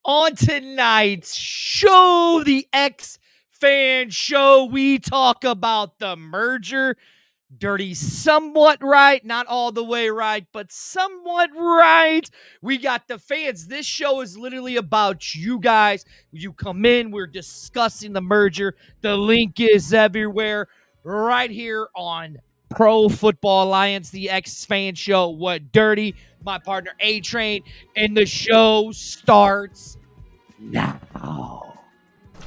On tonight's show, the X Fan Show, we talk about the merger. Dirty somewhat right, not all the way right, but somewhat right. We got the fans. This show is literally about you guys. You come in, we're discussing the merger. The link is everywhere right here on Pro Football Alliance, the X Fan Show. What Dirty, my partner A-Train, and the show starts now.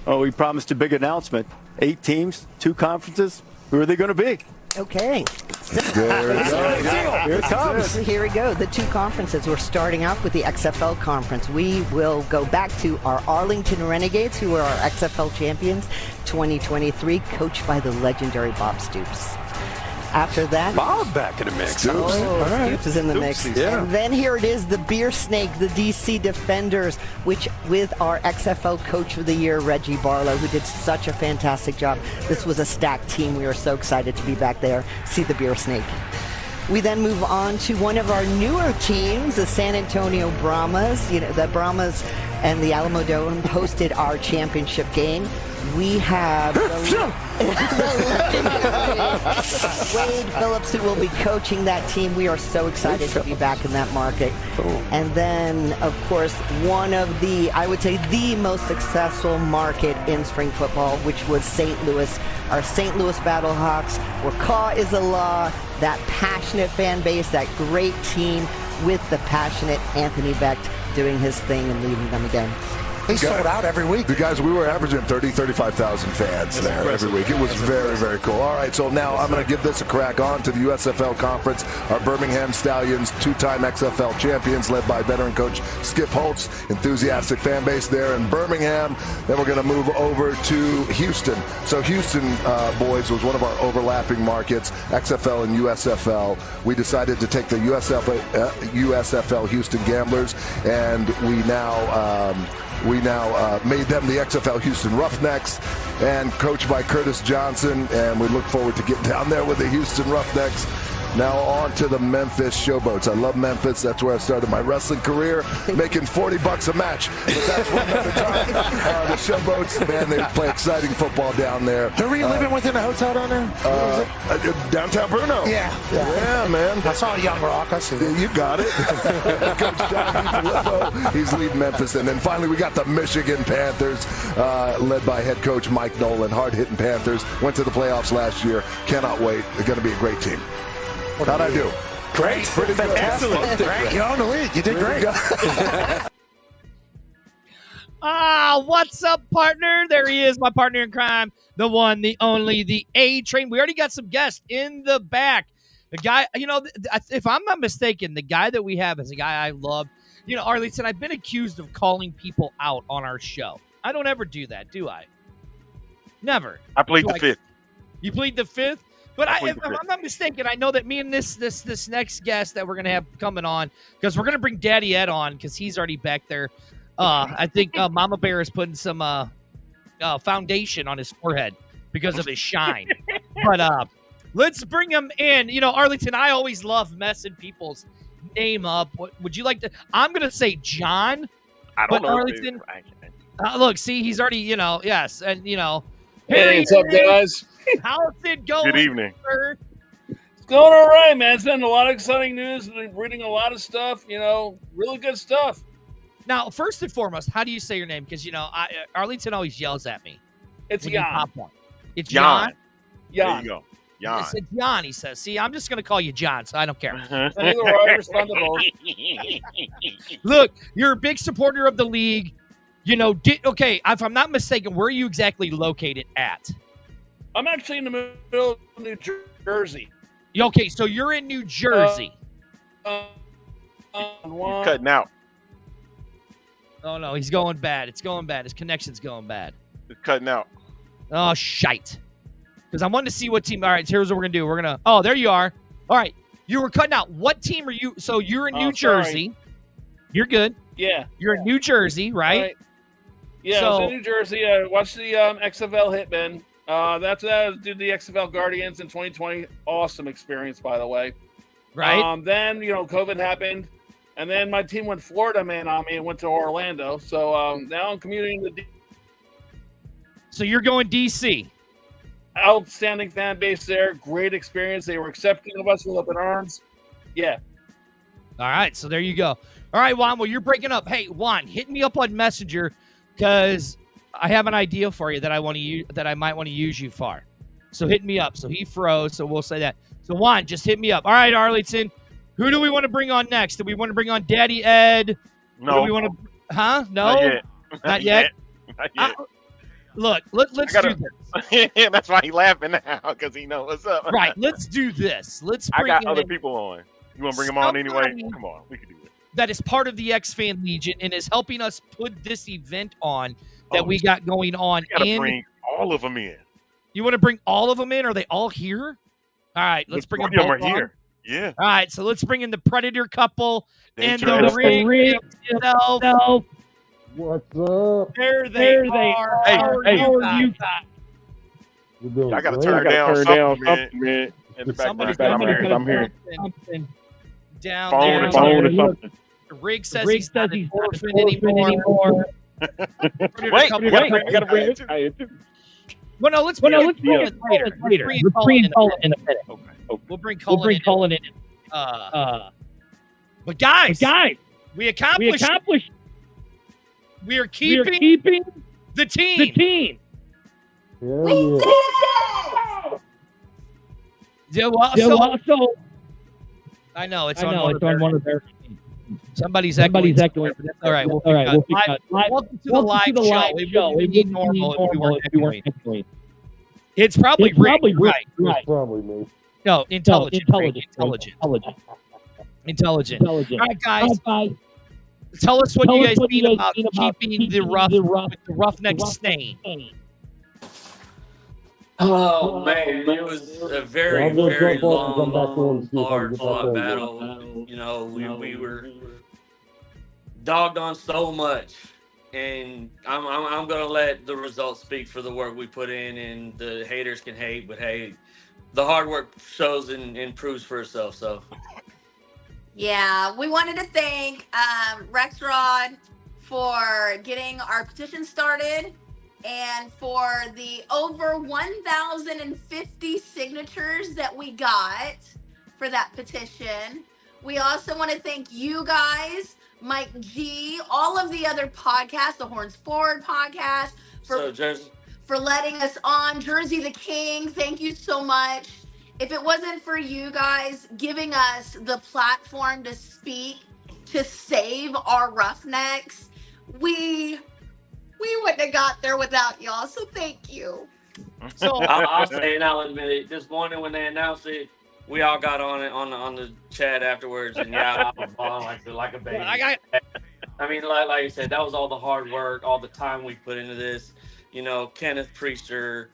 Oh, we promised a big announcement. 8 teams, 2 conferences. Who are they going to be? Okay. There it comes. Here we go. The 2 conferences. We're starting off with the XFL conference. We will go back to our Arlington Renegades, who are our XFL champions 2023, coached by the legendary Bob Stoops. After that, Bob back in the mix. Stoops is in the mix. Yeah. And then here it is, the Beer Snake, the DC Defenders, which with our XFL Coach of the Year, Reggie Barlow, who did such a fantastic job. This was a stacked team. We are so excited to be back there, see the Beer Snake. We then move on to one of our newer teams, the San Antonio Brahmas. You know, the Brahmas and the Alamo Dome hosted our championship game. We have Wade Phillips, who will be coaching that team. We are so excited to be back in that market. And then, of course, one of the, I would say, the most successful market in spring football, which was St. Louis, our St. Louis Battlehawks, where Caw is a law, that passionate fan base, that great team with the passionate Anthony Becht doing his thing and leading them again. He sold out every week. The guys, we were averaging 35,000 fans there every week. It was very, very cool. All right, so now I'm going to give this a crack on to the USFL Conference. Our Birmingham Stallions, 2-time XFL champions, led by veteran coach Skip Holtz. Enthusiastic fan base there in Birmingham. Then we're going to move over to Houston. So Houston, boys, was one of our overlapping markets, XFL and USFL. We decided to take the USFL Houston Gamblers, and we now made them the XFL Houston Roughnecks, and coached by Curtis Johnson, and we look forward to getting down there with the Houston Roughnecks. Now on to the Memphis Showboats. I love Memphis. That's where I started my wrestling career, making $40 a match. But that's one other time. The Showboats, man, they play exciting football down there. Were you living within a hotel down there? Downtown Bruno. Yeah, man. I saw Young Rock. I see that. You got it. Coach John DiFilippo, he's leading Memphis. And then finally we got the Michigan Panthers, led by head coach Mike Nolan. Hard-hitting Panthers. Went to the playoffs last year. Cannot wait. They're going to be a great team. How'd I do? Great. Pretty good. Excellent. Great. You own the league. You did great. What's up, partner? There he is, my partner in crime, the one, the only, the A-Train. We already got some guests in the back. The guy, you know, if I'm not mistaken, the guy that we have is a guy I love. You know, Arlington, I've been accused of calling people out on our show. I don't ever do that, do I? Never. I plead the fifth. You plead the fifth? But if I'm not mistaken, I know that me and this next guest that we're going to have coming on, because we're going to bring Daddy Ed on because he's already back there. I think Mama Bear is putting some foundation on his forehead because of his shine. But let's bring him in. You know, Arlington, I always love messing people's name up. What would you like to? I'm going to say John. I don't know. Arlington, look, see, he's already, you know, yes. And, you know. Hey, what's up, guys? How's it going? Good evening. Sir? It's going all right, man. It's been a lot of exciting news. Been reading a lot of stuff, you know, really good stuff. Now, first and foremost, how do you say your name? Because, you know, Arlington always yells at me. It's Jan. It's Jan. There you go. Jan. It's Jan, he says. See, I'm just going to call you John, so I don't care. Either way, I respond to both. Look, you're a big supporter of the league. You know, okay, if I'm not mistaken, where are you exactly located at? I'm actually in the middle of New Jersey. Okay, so you're in New Jersey. Cutting out. Oh, no, he's going bad. It's going bad. His connection's going bad. It's cutting out. Oh, shite. Because I wanted to see what team. All right, here's what we're going to do. We're going to. Oh, there you are. All right. You were cutting out. What team are you? So you're in New Jersey. You're good. Yeah. You're in New Jersey, right? Yeah, I was in New Jersey. I watched the XFL Hitmen. That's I did the XFL Guardians in 2020. Awesome experience, by the way. Right. Then, you know, COVID happened. And then my team went Florida man on me and went to Orlando. So now I'm commuting to So you're going DC. Outstanding fan base there. Great experience. They were accepting of us with open arms. Yeah. All right, so there you go. All right, Juan, well, you're breaking up. Hey, Juan, hit me up on Messenger because I have an idea for you that I want to use, that I might want to use you for. So hit me up. So he froze, so we'll say that. So Juan, just hit me up. All right, Arlington, who do we want to bring on next? Do we want to bring on Daddy Ed? No. Or do we want to? Huh? No. Not yet. Not yet? Not yet. Look, let's do this. That's why he laughing now, because he knows what's up. Right, let's do this. Let's I bring got in other people on. You want to bring them on anyway? somebody Come on, we can do it. that is part of the X-Fan Legion and is helping us put this event on that we got going on. You gotta bring all of them in. You want to bring all of them in? Are they all here? All right, let's bring them Majority of both them are on. here. Yeah. All right, so let's bring in the Predator couple and the Dangerous. ring itself. What's up? There they are. Hey, How hey. are you? You doing I gotta great? turn down something, man. In the Somebody's background, got I'm here. something down Phone there. or something. Rig says he's not an orphan anymore. Predator Wait, couple- I gotta bring this guy in too. Well, no, let's bring it later. Let's bring Cullen in a minute. Okay. We'll bring Cullen in. But guys, we accomplished. We are keeping the team. Yeah. Yeah, well, so I know it's on one of their. Somebody's echoing. All right, we'll fix that. Welcome to the live show. It would be normal if we weren't echoing. It's probably right. It's probably me. No, intelligent. All right, guys. Tell us what you guys mean about keeping the Roughneck stain. Oh man, it was a very, very long, hard-fought battle. You know, we were dogged on so much, and I'm gonna let the results speak for the work we put in, and the haters can hate, but hey, the hard work shows and proves for itself. So. Yeah, we wanted to thank Rexrod for getting our petition started and for the over 1,050 signatures that we got for that petition. We also want to thank you guys, Mike G, all of the other podcasts, the Horns Forward podcast, for letting us on. Jersey the King, thank you so much. If it wasn't for you guys giving us the platform to speak, to save our Roughnecks, we wouldn't have got there without y'all. So thank you. So I'll say, and I'll admit it. This morning when they announced it, we all got on it on the chat afterwards, and yeah, I was bawling like a baby. I mean, like you said, that was all the hard work, all the time we put into this. You know, Kenneth Priester.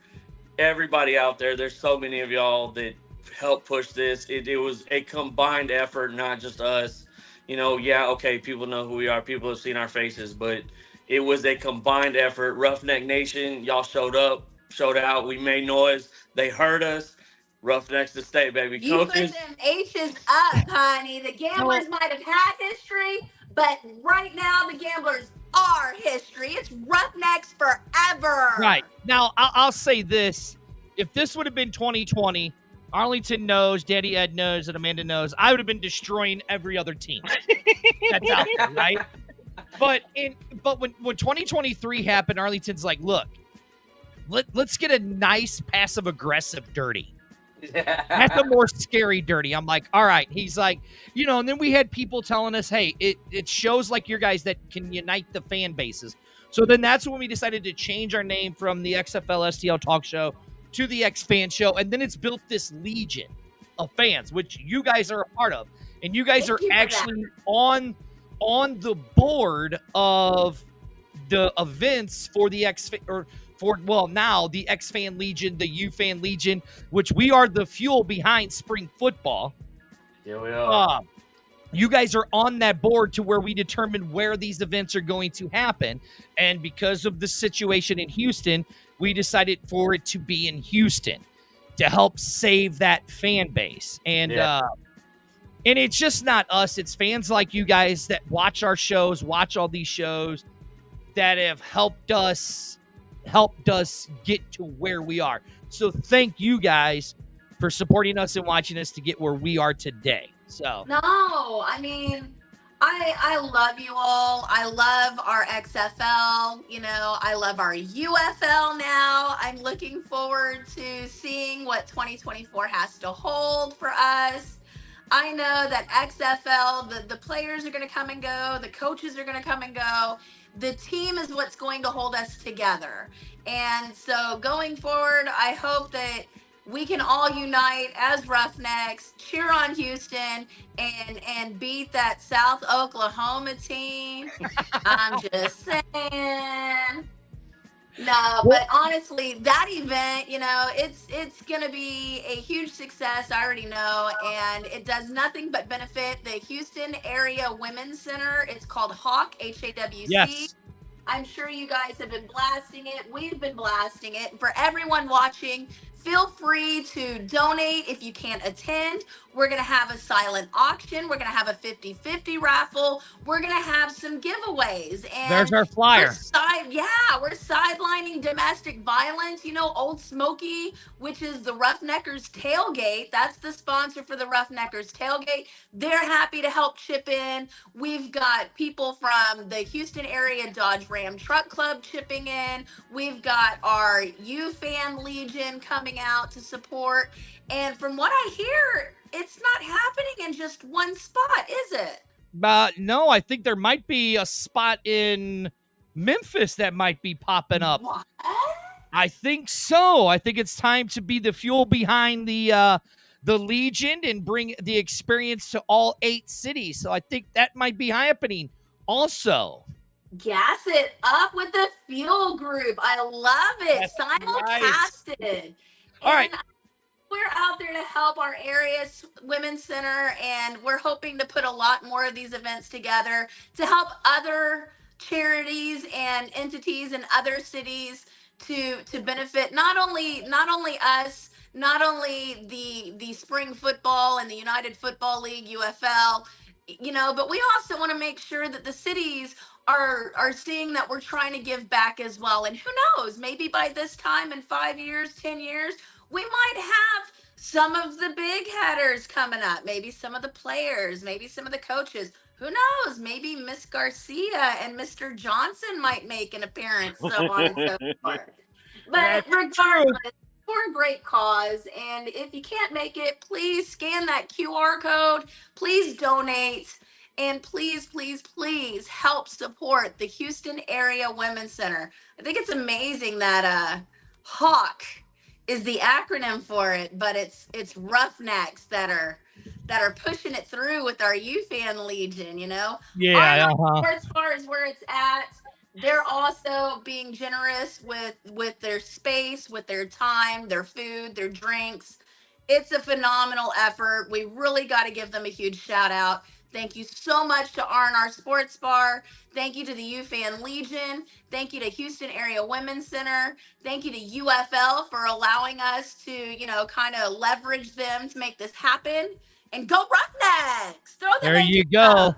Everybody out there, there's so many of y'all that helped push this. It was a combined effort, not just us. You know, yeah, okay, people know who we are. People have seen our faces, but it was a combined effort. Roughneck Nation, y'all showed up, showed out. We made noise. They heard us. Roughnecks to stay, baby. You Coaches. put them H's up, honey. The Gamblers might have had history, but right now the Gamblers are history. It's Roughnecks forever. Right. Now, I'll say this. If this would have been 2020, Arlington knows, Daddy Ed knows, and Amanda knows, I would have been destroying every other team that's out there, right? But when 2023 happened, Arlington's like, look, let's get a nice passive-aggressive dirty. That's a more scary dirty. I'm like, all right. He's like, you know, and then we had people telling us, hey, it shows like your guys that can unite the fan bases. So then that's when we decided to change our name from the XFL STL Talk Show to the X Fan Show. And then it's built this legion of fans, which you guys are a part of. And you guys are actually on the board of the events for the now the X-Fan Legion, the U-Fan Legion, which we are the fuel behind spring football. Yeah, we are. You guys are on that board to where we determine where these events are going to happen. And because of the situation in Houston, we decided for it to be in Houston to help save that fan base. And And it's just not us. It's fans like you guys that watch our shows, watch all these shows that have helped us get to where we are. So thank you guys for supporting us and watching us to get where we are today. So no, I mean, I love you all. I love our XFL. You know, I love our UFL now. I'm looking forward to seeing what 2024 has to hold for us. I know that XFL, the players are going to come and go. The coaches are going to come and go. The team is what's going to hold us together. And so going forward, I hope that we can all unite as Roughnecks, cheer on Houston, and beat that South Oklahoma team. I'm just saying. No, but honestly, that event, you know, it's going to be a huge success. I already know. And it does nothing but benefit the Houston Area Women's Center. It's called HAWC, HAWC. yes. I'm sure you guys have been blasting it. We've been blasting it. For everyone watching, feel free to donate if you can't attend. We're going to have a silent auction. We're going to have a 50-50 raffle. We're going to have some giveaways. And There's our flyer. we're sidelining domestic violence. You know, Old Smoky, which is the Roughneckers Tailgate. That's the sponsor for the Roughneckers Tailgate. They're happy to help chip in. We've got people from the Houston Area Dodge Ram Truck Club chipping in. We've got our UFan Legion coming out to support. And from what I hear, it's not happening in just one spot, is it? No, I think there might be a spot in Memphis that might be popping up. What? I think so. I think it's time to be the fuel behind the Legion and bring the experience to all 8 cities. So I think that might be happening also. Gas it up with the fuel group. I love it. That's Simulcasted. nice. All right. We're out there to help our area women's center, and we're hoping to put a lot more of these events together to help other charities and entities in other cities to benefit not only us, not only the spring football and the United Football League, UFL, you know, but we also want to make sure that the cities are seeing that we're trying to give back as well. And who knows, maybe by this time in 5 years, 10 years, we might have some of the big headers coming up, maybe some of the players, maybe some of the coaches. Who knows? Maybe Miss Garcia and Mr. Johnson might make an appearance, so on and so forth. But regardless, for a great cause. And if you can't make it, please scan that QR code. Please donate. And please, please, please help support the Houston Area Women's Center. I think it's amazing that HAWC is the acronym for it, but it's Roughnecks that are pushing it through with our UFan Legion, you know? Yeah. As far as where it's at, they're also being generous with their space, with their time, their food, their drinks. It's a phenomenal effort. We really got to give them a huge shout out. Thank you so much to R&R Sports Bar. Thank you to the UFan Legion. Thank you to Houston Area Women's Center. Thank you to UFL for allowing us to, you know, kind of leverage them to make this happen. And go Roughnecks! There you go.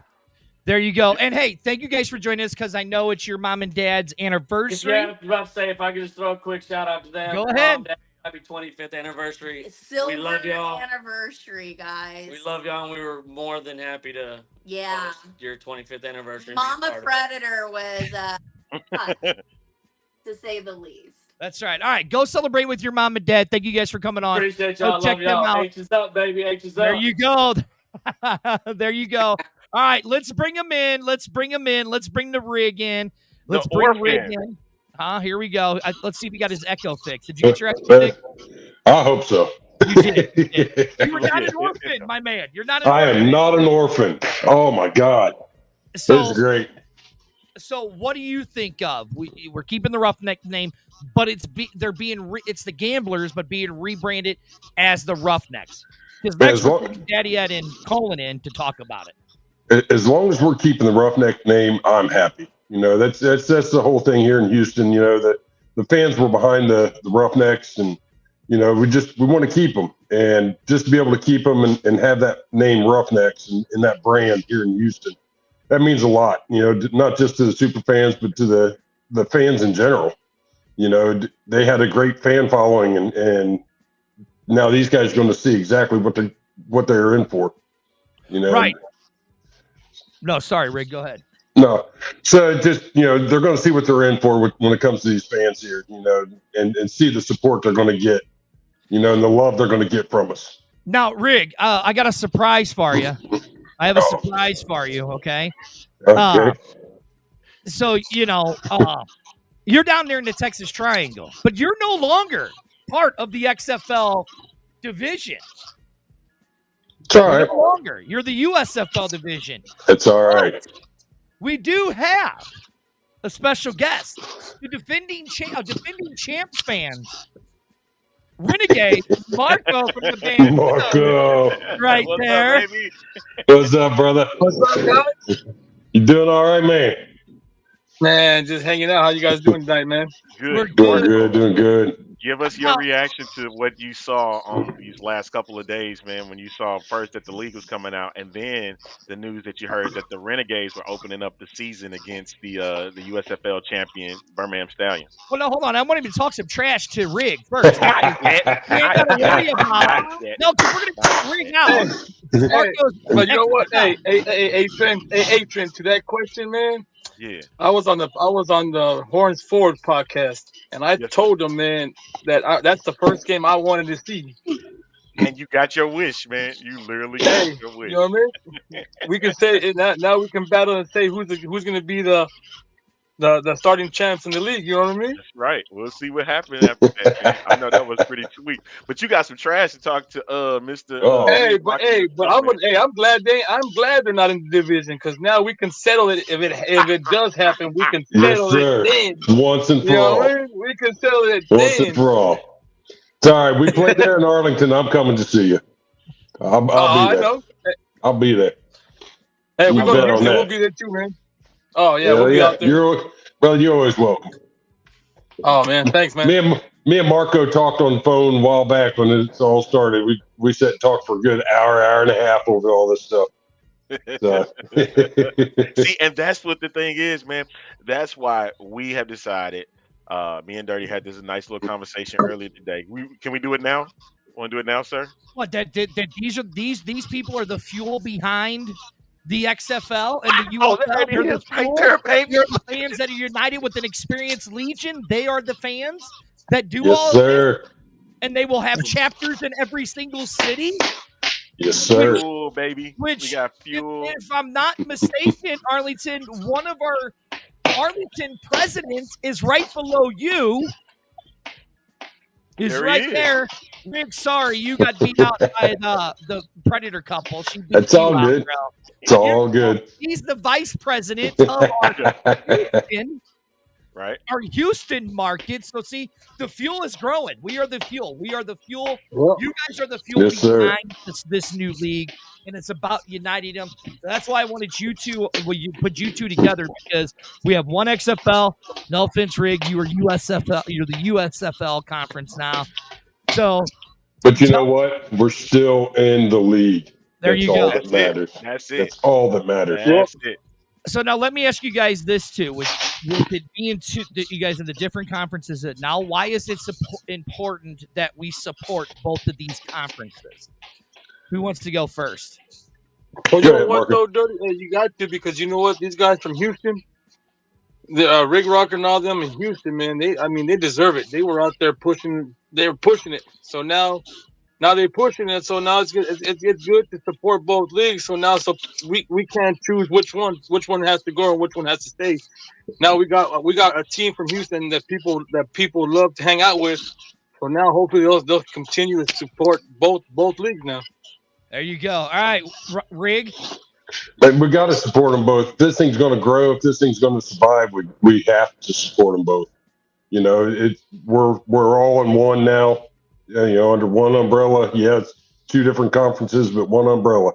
There you go. And hey, thank you guys for joining us because I know it's your mom and dad's anniversary. Yeah, I was about to say, if I could just throw a quick shout out to them. Go ahead. Happy 25th anniversary. Silver we love y'all. Anniversary, guys. We love y'all, and we were more than happy to host your 25th anniversary. Mama Predator was, to say the least. That's right. All right, go celebrate with your mom and dad. Thank you guys for coming on. Appreciate y'all. Go check love y'all. them out. H is up, baby. H is up. There you go. There you go. All right, let's bring them in. Let's bring the rig in. Let's bring Rig in. Here we go. Let's see if he got his echo fixed. Did you get your echo fixed? I hope so. You did. You were not an orphan, my man. You're not an orphan. I am not an orphan. Oh, my God. So, this is great. So what do you think of? We're keeping the Roughneck name, but it's the Gamblers, but being rebranded as the Roughnecks. Because next week, Daddy Ed and Colin in to talk about it. As long as we're keeping the Roughneck name, I'm happy. You know, that's the whole thing here in Houston. You know, that the fans were behind the Roughnecks, and we want to keep them, and just to be able to keep them and have that name Roughnecks and that brand here in Houston, that means a lot. Not just to the super fans, but to the fans in general. They had a great fan following, and now these guys are going to see exactly what they're in for. Right. No, sorry, Rick. Go ahead. No, so just they're going to see what they're in for when it comes to these fans here. And see the support they're going to get. And the love they're going to get from us. Now, Rig, I got a surprise for you. I have a surprise for you, okay? Okay. So, you're down there in the Texas Triangle, but you're no longer part of the XFL division. It's all right. No longer. You're the USFL division. It's all right. We do have a special guest, the defending champs fans. Renegade Marco from the band. Marco. Right What's there. up, baby? What's up, brother? What's up, guys? You doing all right, man? Man, just hanging out. How you guys doing tonight, man? Good. Doing good. Give us your reaction to what you saw on these last couple of days, man, when you saw first that the league was coming out, and then the news that you heard that the Renegades were opening up the season against the USFL champion Birmingham Stallions. Well, no, hold on. I want him to talk some trash to Rig first. We ain't got to worry about it. No, because we're going to talk Rig now. But you know what? Hey, Trent, to that question, man. Yeah. I was on the Horns Forward podcast, and I told them, man, that that's the first game I wanted to see. And you got your wish, man. You literally got your wish. You know what I mean? We can say it now. We can battle and say who's going to be the starting champs in the league. You know what I mean? That's right. We'll see what happens after that, man. I know that was pretty sweet. But you got some trash to talk to Mr. I'm glad they're not in the division, because now we can settle it. If it does happen, we can settle it then. Once and for all. I mean? We can settle it Once then. and for all. It's all right. We played there in Arlington. I'm coming to see you. I'll be there. I know. I'll be there. Hey, we'll be there too, man. Oh yeah, we'll be out there. You're always welcome. Oh man, thanks, man. Me and Marco talked on the phone a while back when it all started. We sat and talked for a good hour and a half over all this stuff. So. See, and that's what the thing is, man. That's why we have decided. Me and Dirty had this nice little conversation earlier today. Can we do it now? Want to do it now, sir? What? That these people are the fuel behind the XFL and the UFL. They're the fuel. They're the fans that are united with an experienced legion. They are the fans that do all of this. And they will have chapters in every single city. Yes, sir. Fuel, baby. We got fuel. If I'm not mistaken, Arlington, one of our Arlington presidents is right below you. Is right there. Rick, sorry, you got beat out by the Predator couple. That's all good. It's all good. He's the vice president of our Houston, right? Our Houston market. So see, the fuel is growing. We are the fuel. We are the fuel. Well, you guys are the fuel behind this new league, and it's about uniting them. That's why I wanted you two. Well, you put you two together, because we have one XFL. No offense, Rig. You are USFL. You're the USFL conference now. So, but you know what? We're still in the league. There you go. That matters. That's it. That's all that matters. That's it. So now let me ask you guys this too: with it being you guys in the different conferences now, why is it important that we support both of these conferences? Who wants to go first? Well, you know what, though, Dirty? You got to, because you know what? These guys from Houston, the Rig Rocker and all them in Houston, man, they deserve it. They were out there pushing. They were pushing it. So now they're pushing it. So now it's good. It's good to support both leagues. So now, we can't choose which one has to go and which one has to stay. Now we got a team from Houston that people love to hang out with. So now hopefully they'll continue to support both leagues now. There you go. All right, Rig. But we got to support them both. If this thing's going to grow, if this thing's going to survive, we have to support them both. You know, we're all in one now. You know, under one umbrella. Yeah, it's two different conferences, but one umbrella.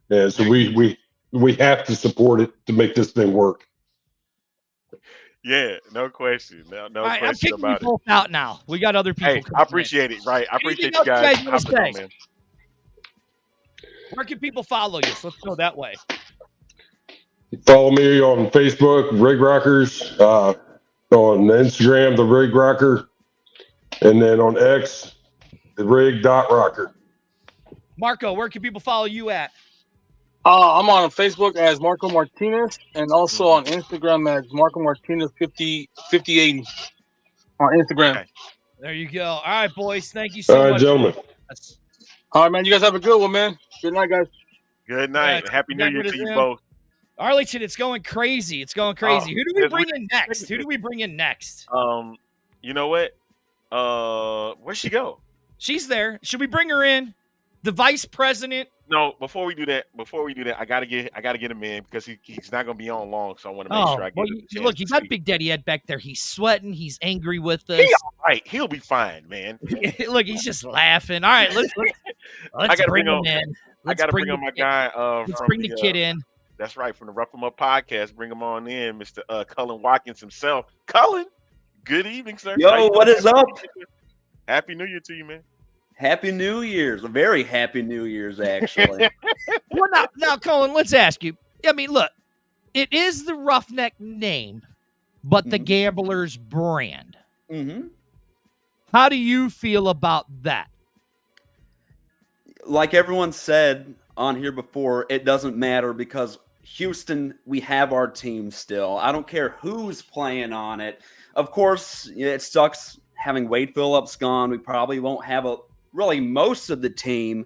And so we have to support it to make this thing work. Yeah, no question. No All right, I'm question kicking you about it. both out now. We got other people. Hey, coming I in. appreciate it. Right, I appreciate Anything you else guys you guys hopping wanna on, say? man. Where can people follow you? So let's go that way. Follow me on Facebook, Rig Rockers, on Instagram, The Rig Rocker, and then on X, The Rig.Rocker. Marco, where can people follow you at? I'm on Facebook as Marco Martinez, and also on Instagram as Marco Martinez 5080 on Instagram. Okay. There you go. All right, boys. Thank you so All right, much. gentlemen. All right, man. You guys have a good one, man. Good night, guys. Good night. Happy New Year to you Him. both. Arlington, it's going crazy. It's going crazy. Who do we bring in next? Who do we bring in next? You know what? Where'd she go? She's there. Should we bring her in? The vice president. No, before we do that, I gotta get him in because he's not gonna be on long. So I want to make sure I get him. Look, you got Big Daddy Ed back there. He's sweating. He's angry with us. He's all right. He'll be fine, man. Look, he's just laughing. All right, let's bring him in. I gotta bring on my guy. Let's bring the kid in. That's right, from the Rough 'Em Up podcast. Bring him on in, Mr. Cullen Watkins himself. Cullen, good evening, sir. Yo, what is up? Happy New Year to you, man. Happy New Year's. A very happy New Year's, actually. Well, now, Colin, let's ask you. I mean, look, it is the Roughneck name, but the Gamblers brand. Mm-hmm. How do you feel about that? Like everyone said on here before, it doesn't matter because Houston, we have our team still. I don't care who's playing on it. Of course, it sucks having Wade Phillips gone. We probably won't have really most of the team.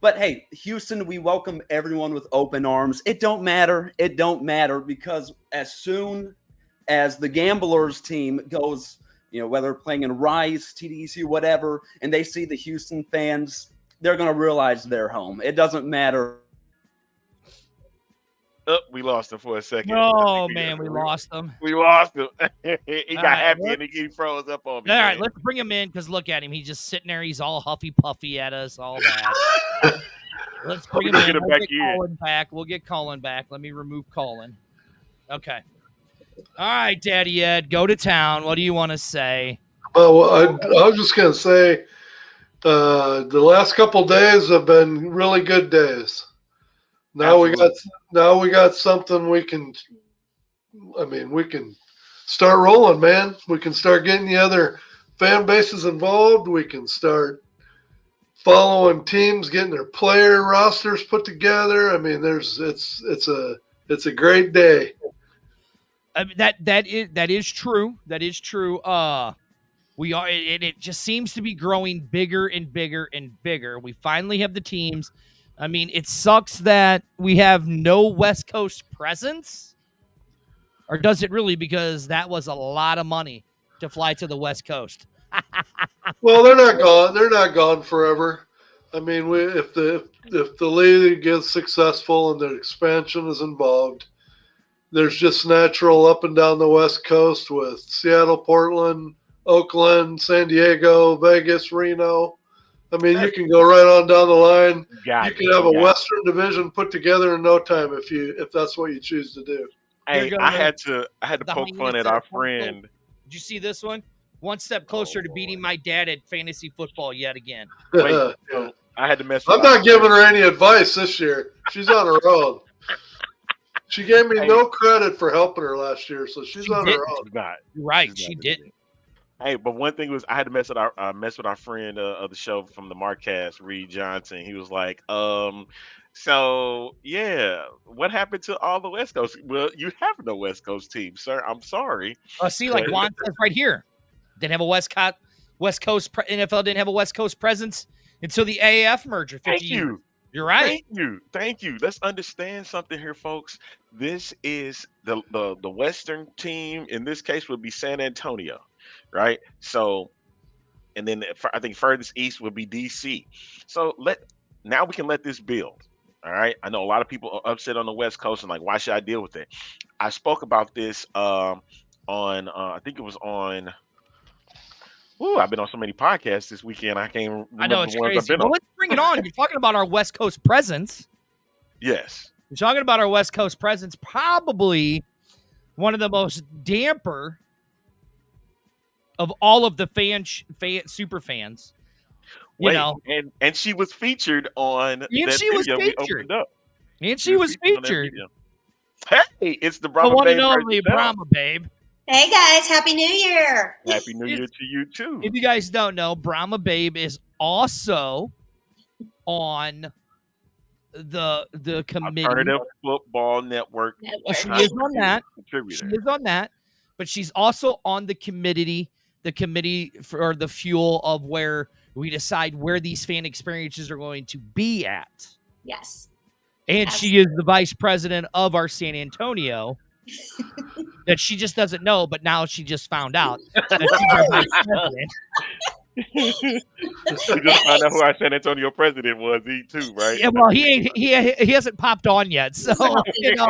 But hey, Houston, we welcome everyone with open arms. It don't matter. It don't matter because as soon as the Gamblers team goes, whether playing in Rice, TDEC, whatever, and they see the Houston fans, they're going to realize they're home. It doesn't matter. Oh, we lost him for a second. Oh, man, we lost him. We lost him. He got right, happy and he froze up on me. All man. right, let's bring him in because look at him. He's just sitting there. He's all huffy-puffy at us, all that. Let's bring him in. We'll get Colin back. Let me remove Colin. Okay. All right, Daddy Ed, go to town. What do you want to say? Well, I was just going to say the last couple days have been really good days. Now we got something we can start rolling, man. We can start getting the other fan bases involved. We can start following teams, getting their player rosters put together. I mean, it's a great day. I mean, that is true. That is true. It just seems to be growing bigger and bigger and bigger. We finally have the teams. I mean, it sucks that we have no West Coast presence. Or does it really? Because that was a lot of money to fly to the West Coast. Well, they're not gone. They're not gone forever. I mean, if the league gets successful and the expansion is involved, there's just natural up and down the West Coast with Seattle, Portland, Oakland, San Diego, Vegas, Reno. I mean, you can go right on down the line. You can have a Western division put together in no time if that's what you choose to do. Hey, I had to poke fun at our friend. Did you see this one? One step closer to beating my dad at fantasy football yet again. Wait, I had to mess. I'm not giving her any advice this year. She's on her own. She gave me no credit for helping her last year, so she's on her own. You're right, she didn't. Hey, but one thing was I had to mess with our friend of the show from the Marcast, Reed Johnson. He was like, so yeah, what happened to all the West Coast? Well, you have no West Coast team, sir. I'm sorry. See, like Juan says right here, didn't have a West Coast NFL didn't have a West Coast presence until the AAF merger. 50 years. You're right. Thank you. Let's understand something here, folks. This is the Western team. In this case, would be San Antonio. Right. So, and then I think furthest east would be DC. So now we can let this build. All right. I know a lot of people are upset on the West Coast and like, why should I deal with it? I spoke about this on I think it was on. I've been on so many podcasts this weekend. I can't remember. I know it's the ones crazy. I've been Well, on. let's bring it on. You're talking about our West Coast presence. Yes. You're talking about our West Coast presence. Probably one of the most damper of all of the super fans. And she was featured on. And that she was video we featured. opened up. And she was featured. Hey, it's the Brahma The one Babe. and only herself. Brahma Babe. Hey guys, Happy New Year! Happy New Year to you too. If you guys don't know, Brahma Babe is also on the committee. Alternative Football Network. She is on that. Contributor. She is on that, but she's also on the committee for the fuel of where we decide where these fan experiences are going to be at. Yes. And she is the vice president of our San Antonio. That she just doesn't know, but now she just found out that she's our vice president. You just found out who our San Antonio president was, too, right? Yeah, well, he hasn't popped on yet, so you know.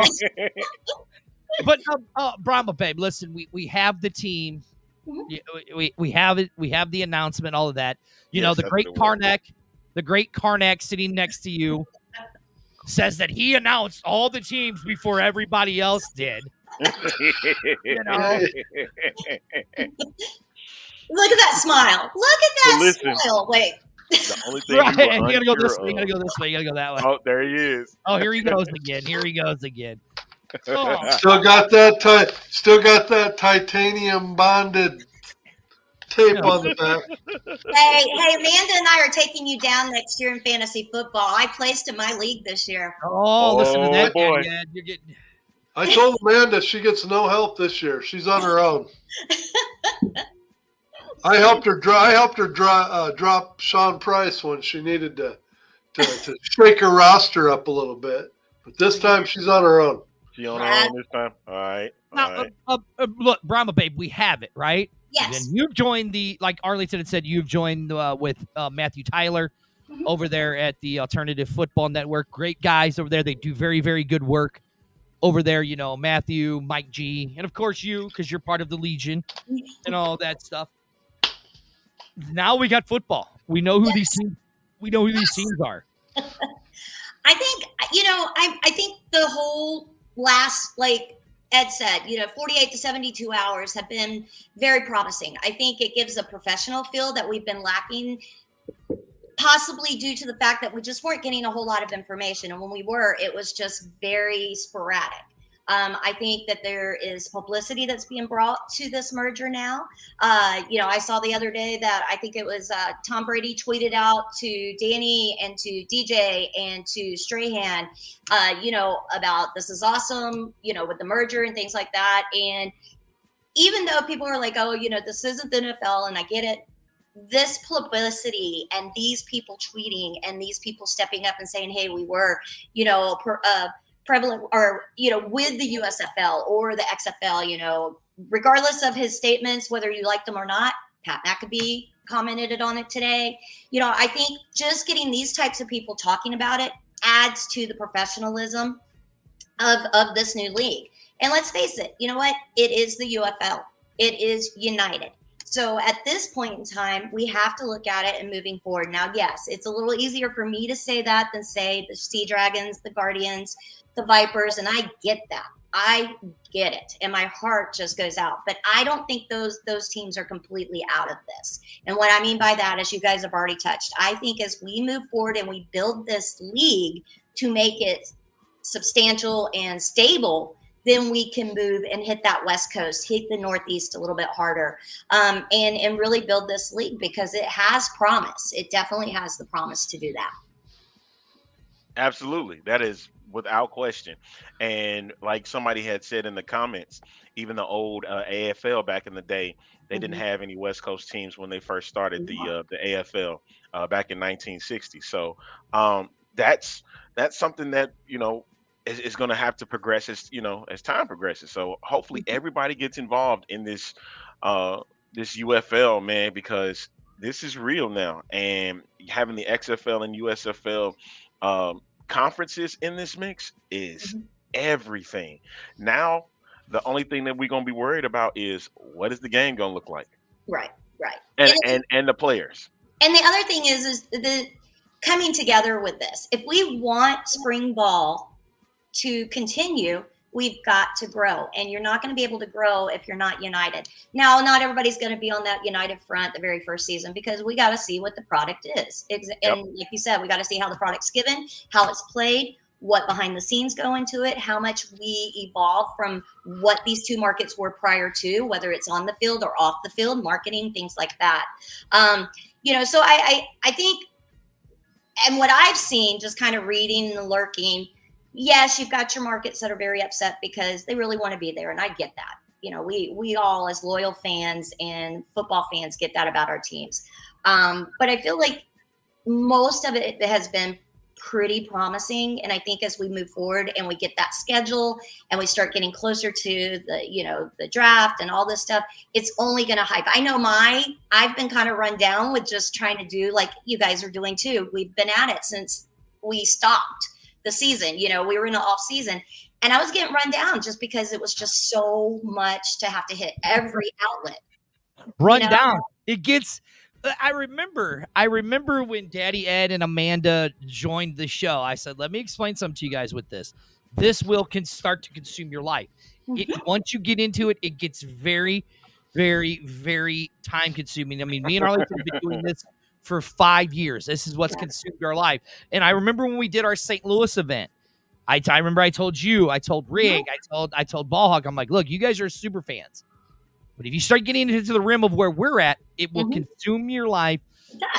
But Brahma Babe, listen, we have the team, we have it, we have the announcement, all of that. You know, the great Karnak sitting next to you says that he announced all the teams before everybody else did. You know. Look at that smile. Look at that smile. Wait. The only thing you gotta go this way. You gotta go this way. You gotta go that way. Oh, there he is. Oh, here he goes again. Oh. Still got that titanium bonded tape on the back. Hey, Amanda and I are taking you down next year in fantasy football. I placed in my league this year. Oh, listen to that, boy. You're getting. I told Amanda she gets no help this year. She's on her own. I helped her drop Sean Price when she needed to shake her roster up a little bit. But this time she's on her own. She on her own this time. All right. Now, look, Brahma Babe, we have it, right? Yes. And you've joined like Arlington had said, you've joined with Matthew Tyler over there at the Alternative Football Network. Great guys over there. They do very, very good work over there. You know, Matthew, Mike G, and of course you, because you're part of the Legion and all that stuff. Now we got football. We know who these teams. We know who these teams are. I think I think the whole last, like Ed said, 48 to 72 hours have been very promising. I think it gives a professional feel that we've been lacking, possibly due to the fact that we just weren't getting a whole lot of information, and when we were, it was just very sporadic. I think that there is publicity that's being brought to this merger now. I saw the other day that I think it was Tom Brady tweeted out to Danny and to DJ and to Strahan, about this is awesome, with the merger and things like that. And even though people are like, oh, this isn't the NFL, and I get it, this publicity and these people tweeting and these people stepping up and saying, hey, we were, prevalent, or with the USFL or the XFL, regardless of his statements, whether you like them or not. Pat McAfee commented on it today. I think just getting these types of people talking about it adds to the professionalism of this new league. And let's face it, you know what? It is the UFL. It is united. So at this point in time, we have to look at it and moving forward. Now, yes, it's a little easier for me to say that than say the Sea Dragons, the Guardians, the Vipers, and I get that. I get it. And my heart just goes out. But I don't think those teams are completely out of this. And what I mean by that, as you guys have already touched, I think as we move forward and we build this league to make it substantial and stable, then we can move and hit that West Coast, hit the Northeast a little bit harder, and really build this league, because it has promise. It definitely has the promise to do that. Absolutely. That is without question. And like somebody had said in the comments, even the old AFL back in the day, they didn't have any West Coast teams when they first started the AFL back in 1960. So that's something that, is going to have to progress as time progresses. So hopefully everybody gets involved in this UFL, man, because this is real now. And having the XFL and USFL conferences in this mix is everything. Now, the only thing that we're going to be worried about is what is the game going to look like? Right. And the players. And the other thing is the coming together with this. If we want spring ball to continue, we've got to grow, and you're not going to be able to grow if you're not united. Now, not everybody's going to be on that united front the very first season, because we got to see what the product is. And like you said, we got to see how the product's given, how it's played, what behind the scenes go into it, how much we evolve from what these two markets were prior to, whether it's on the field or off the field, marketing, things like that. So I think, and what I've seen, just kind of reading and lurking, yes, you've got your markets that are very upset because they really want to be there, and I get that. We all, as loyal fans and football fans, get that about our teams. But I feel like most of it has been pretty promising, and I think as we move forward and we get that schedule and we start getting closer to the draft and all this stuff, it's only going to hype. I know I've been kind of run down with just trying to do like you guys are doing too. We've been at it since we stopped the season. We were in an off season, and I was getting run down just because it was just so much to have to hit every outlet. Run down. It gets. I remember when Daddy Ed and Amanda joined the show. I said, let me explain something to you guys with this. This will start to consume your life. Once you get into it, it gets very, very, very time consuming. I mean, me and Arlington have been doing this for 5 years. This is what's consumed our life. And I remember when we did our St. Louis event, I remember I told you, I told Rig, I told Ballhawk, I'm like, look, you guys are super fans. But if you start getting into the rim of where we're at, it will consume your life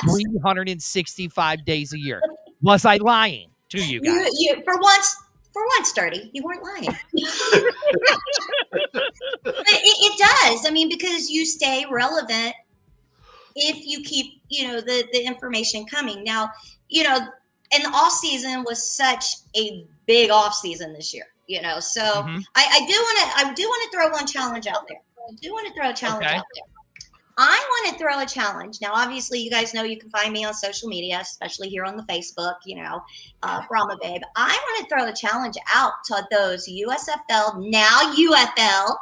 365 days a year. Was I lying to you guys? For once, Dirty, you weren't lying. But it does. I mean, because you stay relevant if you keep, the information coming. Now, and the off season was such a big off season this year. So I do want to throw one challenge out there. I do want to throw a challenge out there. I want to throw a challenge. Now, obviously, you guys know you can find me on social media, especially here on the Facebook, Brahma Babe. I want to throw a challenge out to those USFL, now UFL,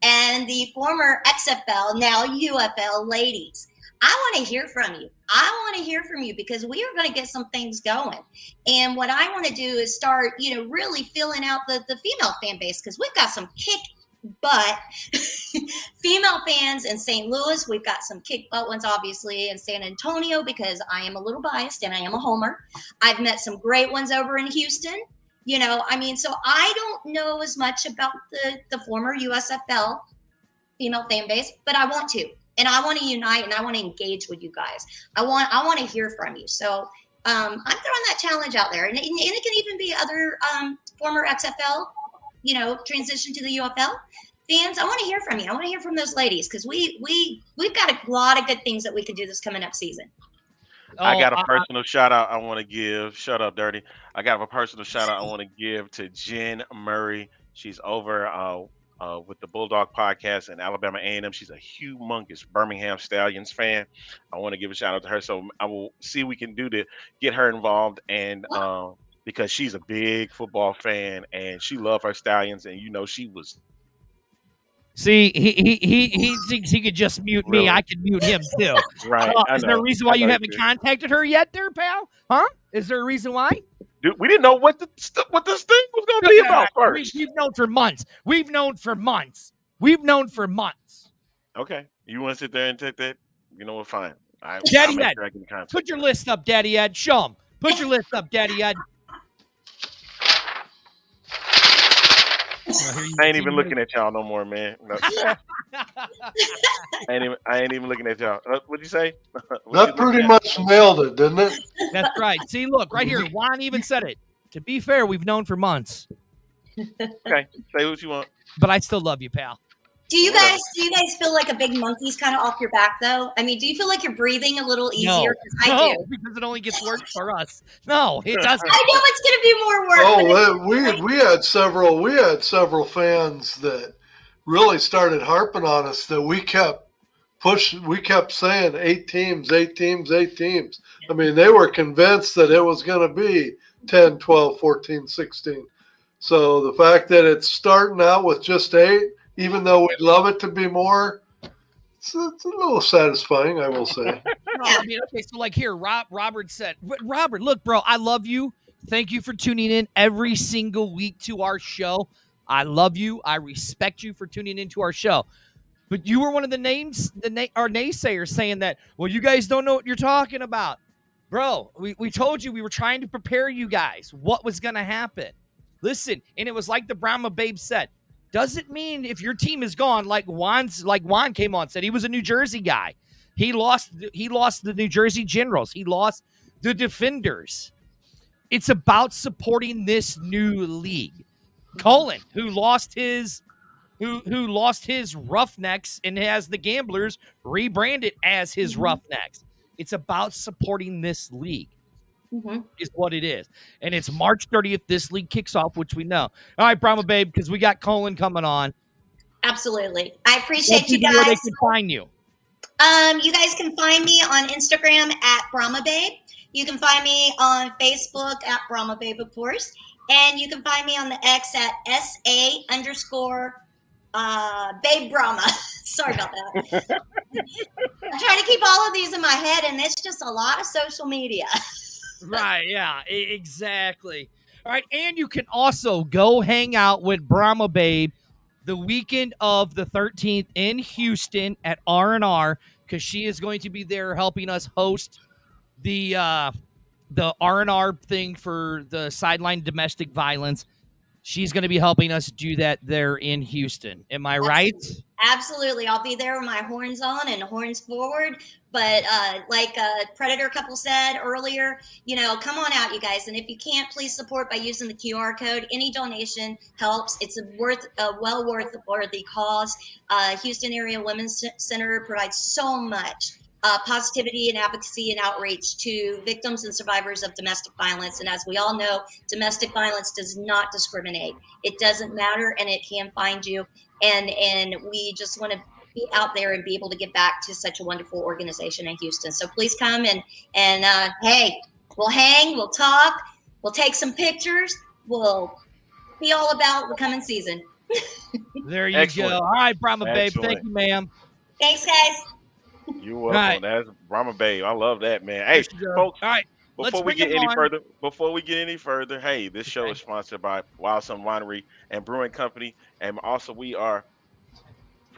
and the former XFL, now UFL ladies. I want to hear from you. I want to hear from you because we are going to get some things going. And what I want to do is start, really filling out the female fan base, because we've got some kick-butt female fans in St. Louis. We've got some kick-butt ones, obviously, in San Antonio, because I am a little biased and I am a homer. I've met some great ones over in Houston. So I don't know as much about the former USFL female fan base, but I want to. And I want to unite, and I want to engage with you guys. I want to hear from you. So I'm throwing that challenge out there. And it can even be other former XFL, transition to the UFL fans. I want to hear from you. I want to hear from those ladies, because we've got a lot of good things that we could do this coming up season. I got a personal shout out I want to give. Shut up, Dirty. I got a personal shout out I want to give to Jen Murray. She's over with the Bulldog podcast in Alabama A&M. She's a humongous Birmingham Stallions fan. I want to give a shout out to her. So I will see what we can do to get her involved, and because she's a big football fan and she loved her Stallions, and she was. See, he thinks he could just mute me. I could mute him too. Right. Is there a reason why you haven't contacted her yet, there, pal? Huh? Is there a reason why? Dude, we didn't know what this thing was going to be about first. We've known for months. Okay. You want to sit there and take that? You know what? Fine. Daddy Ed, put your list up, Daddy Ed. Show him. Put your list up, Daddy Ed. I ain't even looking at y'all no more, man. No. I ain't even looking at y'all. What'd you say? That pretty much nailed it, didn't it? That's right. See, look, right here. Juan even said it. To be fair, we've known for months. Okay, say what you want. But I still love you, pal. Do you guys feel like a big monkey's kind of off your back, though? I mean, do you feel like you're breathing a little easier? No, I do. Because it only gets worse for us. No, it doesn't. I know it's going to be more work. We had several fans that really started harping on us that we kept pushing. We kept saying 8 teams. I mean, they were convinced that it was going to be 10, 12, 14, 16. So the fact that it's starting out with just 8, even though we'd love it to be more, it's a little satisfying, I will say. Okay, so like here, Robert said, Robert, look, bro, I love you. Thank you for tuning in every single week to our show. I love you. I respect you for tuning into our show. But you were one of the names, our naysayers saying that, well, you guys don't know what you're talking about. Bro, we told you we were trying to prepare you guys what was going to happen. Listen, and it was like the Brahma Babe said, doesn't mean if your team is gone, like Juan came on, said he was a New Jersey guy. He lost the New Jersey Generals. He lost the Defenders. It's about supporting this new league. Cullen, who lost his Roughnecks and has the Gamblers rebranded as his Roughnecks. It's about supporting this league. Is what it is. And it's March 30th. This league kicks off, which we know. All right, Brahma Babe, because we got Cullen coming on. Absolutely. I appreciate you guys. Where they can find you. You guys can find me on Instagram at Brahma Babe. You can find me on Facebook at Brahma Babe, of course. And you can find me on the X at SA_Babe Brahma. Sorry about that. I'm trying to keep all of these in my head, and it's just a lot of social media. Right, yeah, exactly. All right, and you can also go hang out with Brahma Babe the weekend of the 13th in Houston at R&R, because she is going to be there helping us host the R&R thing for the Sideline Domestic Violence. She's going to be helping us do that there in Houston. Am I right? Absolutely. I'll be there with my horns on and horns forward. But like Predator couple said earlier, come on out, you guys. And if you can't, please support by using the QR code. Any donation helps. It's a well worthy cause. Houston Area Women's Center provides so much positivity and advocacy and outreach to victims and survivors of domestic violence. And as we all know, domestic violence does not discriminate. It doesn't matter, and it can find you. And we just want to be out there and be able to give back to such a wonderful organization in Houston. So please come and hey, we'll hang, we'll talk, we'll take some pictures, we'll be all about the coming season. There you go. All right, Brahma Babe. Thank you, ma'am. Thanks, guys. You're welcome. Right. That's Brahma Babe. I love that, man. Hey, folks. All right. Before we get any further, hey, this show is sponsored by Wild Sun Winery and Brewing Company, and also we are.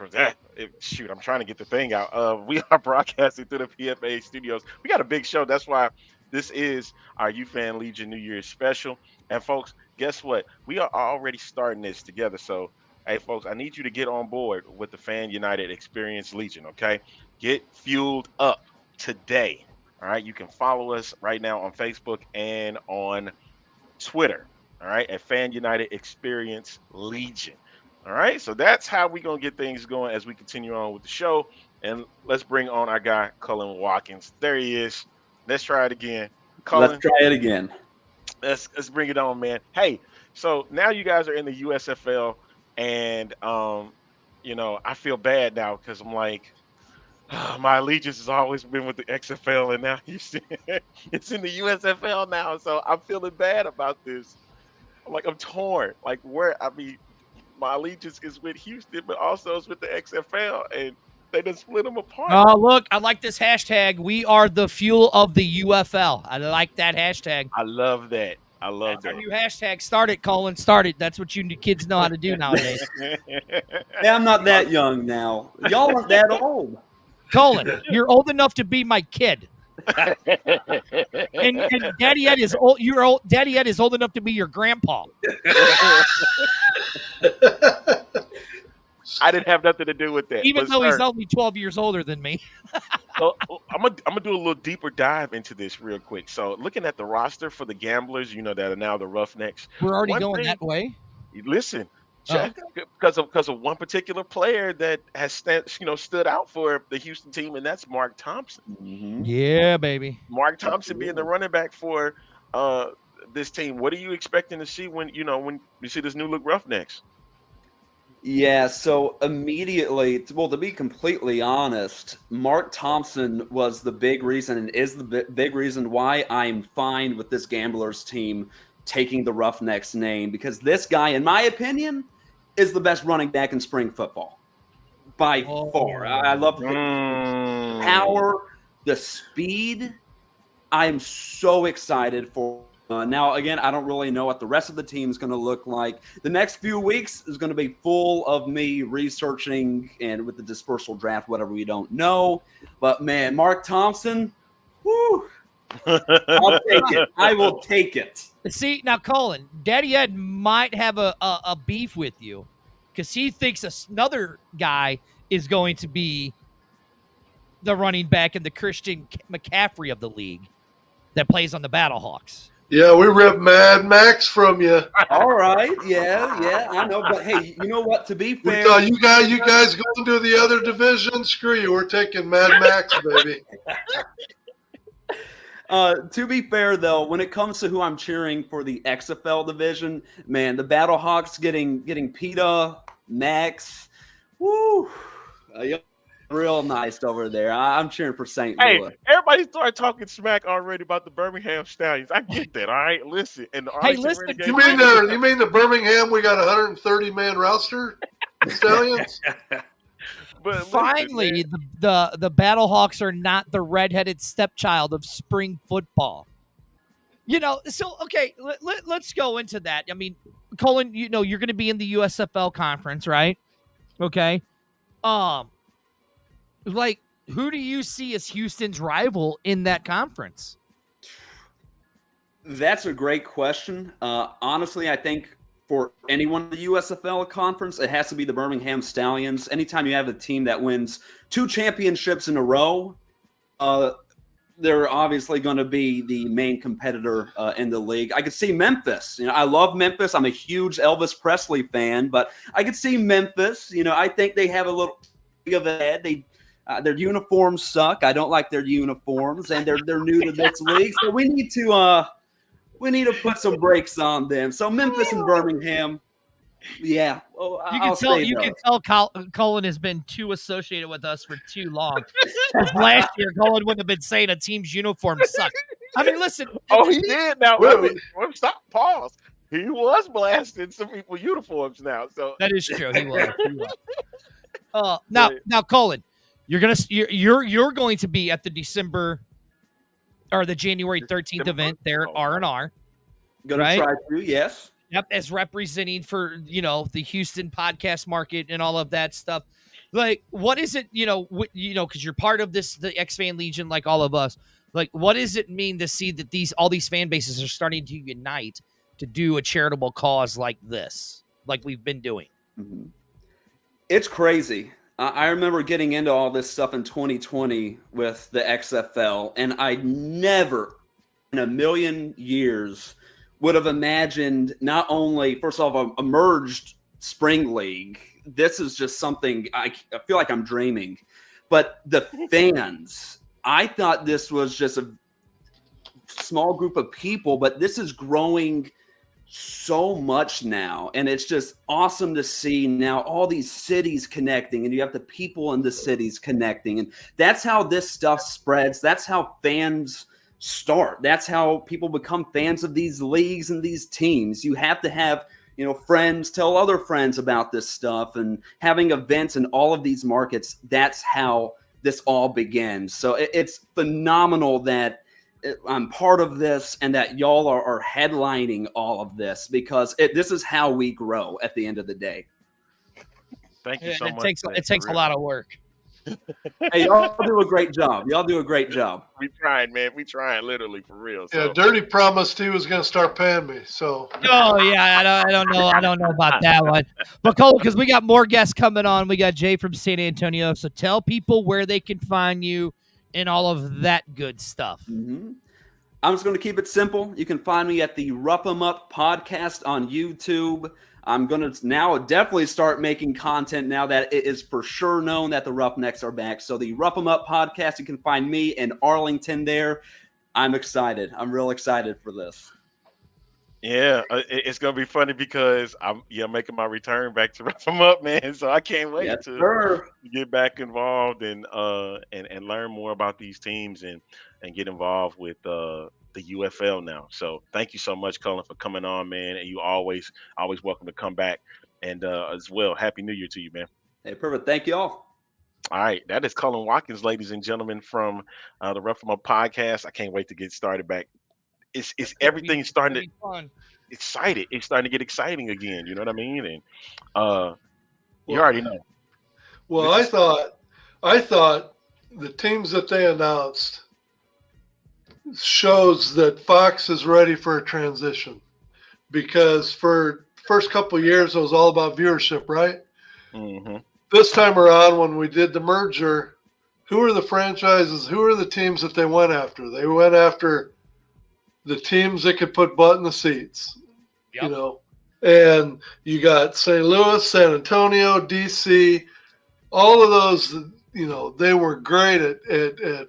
I'm trying to get the thing out. We are broadcasting through the PFA studios. We got a big show. That's why this is our UFan Legion New Year's special. And folks, guess what? We are already starting this together. So, hey, folks, I need you to get on board with the Fan United Experience Legion. Okay, get fueled up today. All right, you can follow us right now on Facebook and on Twitter. All right, at Fan United Experience Legion. All right, so that's how we're going to get things going as we continue on with the show. And let's bring on our guy, Cullen Watkins. There he is. Let's try it again. Cullen, let's try it again. Let's bring it on, man. Hey, so now you guys are in the USFL, and, I feel bad now because I'm like, my allegiance has always been with the XFL, and now it's in the USFL now. So I'm feeling bad about this. I'm torn. My allegiance is with Houston, but also it's with the XFL, and they just split them apart. Oh, look, I like this hashtag. We are the fuel of the UFL. I like that hashtag. I love that. That's our new hashtag. Start it, Colin. Start it. That's what you kids know how to do nowadays. Hey, I'm not that young now. Y'all aren't that old. Colin, you're old enough to be my kid. and Daddy Ed is old. Daddy Ed is old enough to be your grandpa. I didn't have nothing to do with that. Even though he's only 12 years older than me. So I'm gonna do a little deeper dive into this real quick. So looking at the roster for the Gamblers, that are now the Roughnecks. We're already going that way. Listen, because of one particular player that has stood out for the Houston team, and that's Mark Thompson. Mm-hmm. Yeah, baby. Mark Thompson being the running back for this team. What are you expecting to see when you see this new look Roughnecks? Yeah, so immediately, to be completely honest, Mark Thompson was the big reason and is the big reason why I'm fine with this Gamblers team taking the Roughnecks name, because this guy, in my opinion, is the best running back in spring football by far. I love the power, the speed. I'm so excited for Now, again, I don't really know what the rest of the team is going to look like. The next few weeks is going to be full of me researching and with the dispersal draft, whatever we don't know. But, man, Mark Thompson, whoo, I'll take it. I will take it. See, now, Colin, Daddy Ed might have a beef with you because he thinks another guy is going to be the running back in the Christian McCaffrey of the league that plays on the Battlehawks. Yeah, we ripped Mad Max from you. All right, yeah, I know. But, hey, you know what? To be fair. We thought you guys going to the other division? Screw you. We're taking Mad Max, baby. To be fair, though, when it comes to who I'm cheering for the XFL division, man, the Battlehawks getting PETA, Max, woo, real nice over there. I'm cheering for St. Louis. Hey, everybody started talking smack already about the Birmingham Stallions. I get that, all right? Listen. And the listen. You mean the Birmingham, we got a 130-man roster? Stallions? But finally, listen, the Battlehawks are not the redheaded stepchild of spring football. So, okay, let's go into that. I mean, Colin, you're going to be in the USFL conference, right? Okay. Like, who do you see as Houston's rival in that conference? That's a great question. Honestly, I think for anyone in the USFL conference, it has to be the Birmingham Stallions. Anytime you have a team that wins 2 championships in a row, they're obviously going to be the main competitor in the league. I could see Memphis. I love Memphis. I'm a huge Elvis Presley fan, but I could see Memphis. I think they have a little of a head. Their uniforms suck. I don't like their uniforms, and they're new to this league. So we need to put some brakes on them. So Memphis and Birmingham, yeah. Well, you can tell Colin has been too associated with us for too long. Last year, Colin wouldn't have been saying a team's uniform sucked. I mean, listen. Oh, he did. Now, wait, stop. Pause. He was blasting some people's uniforms now. So that is true. He was. Now, Colin, you're going to be at the December or the January 13th event there at R&R. Gonna try to, yes. Yep, as representing for, the Houston podcast market and all of that stuff. Like, what is it, because you're part of the X-Fan Legion like all of us. Like, what does it mean to see that all these fan bases are starting to unite to do a charitable cause like this, like we've been doing? Mm-hmm. It's crazy. I remember getting into all this stuff in 2020 with the XFL, and I never in a million years would have imagined not only, first of all, a merged spring league. This is just something I feel like I'm dreaming. But the fans, I thought this was just a small group of people, but this is growing so much now, and it's just awesome to see now all these cities connecting, and you have the people in the cities connecting, and that's how this stuff spreads. That's how fans start. That's how people become fans of these leagues and these teams. You have to have friends tell other friends about this stuff, and having events in all of these markets. That's how this all begins. So it's phenomenal that I'm part of this and that y'all are headlining all of this, because this is how we grow at the end of the day. Thank you so much. It takes a lot of work. Hey, y'all do a great job. We trying, man. We trying, literally, for real. So. Yeah, Dirty promised he was going to start paying me. So. Oh yeah, I don't know. I don't know about that one. But Cole, because we got more guests coming on. We got Jay from San Antonio. So tell people where they can find you and all of that good stuff. Mm-hmm. I'm just going to keep it simple. You can find me at the Rough 'Em Up podcast on YouTube. I'm going to now definitely start making content now that it is for sure known that the Roughnecks are back. So the Rough 'Em Up podcast, you can find me in Arlington there. I'm excited. I'm real excited for this. Yeah, it's gonna be funny because I'm making my return back to Rough 'Em Up, man. So I can't wait to get back involved and learn more about these teams and get involved with the UFL now. So thank you so much, Colin, for coming on, man. And you always welcome to come back. And as well, Happy New Year to you, man. Hey, perfect. Thank you all. All right, that is Colin Watkins, ladies and gentlemen, from the Rough 'Em Up podcast. I can't wait to get started back it's everything's starting to fun. excited. It's starting to get exciting again. You know what I mean? And you already know. Well, I thought the teams that they announced shows that Fox is ready for a transition, because for first couple of years it was all about viewership, right? Mm-hmm. This time around, when we did the merger, who are the franchises? Who are the teams that they went after? They went after the teams that could put butt in the seats, you know. And you got St. Louis, San Antonio, DC, all of those. You know, they were great at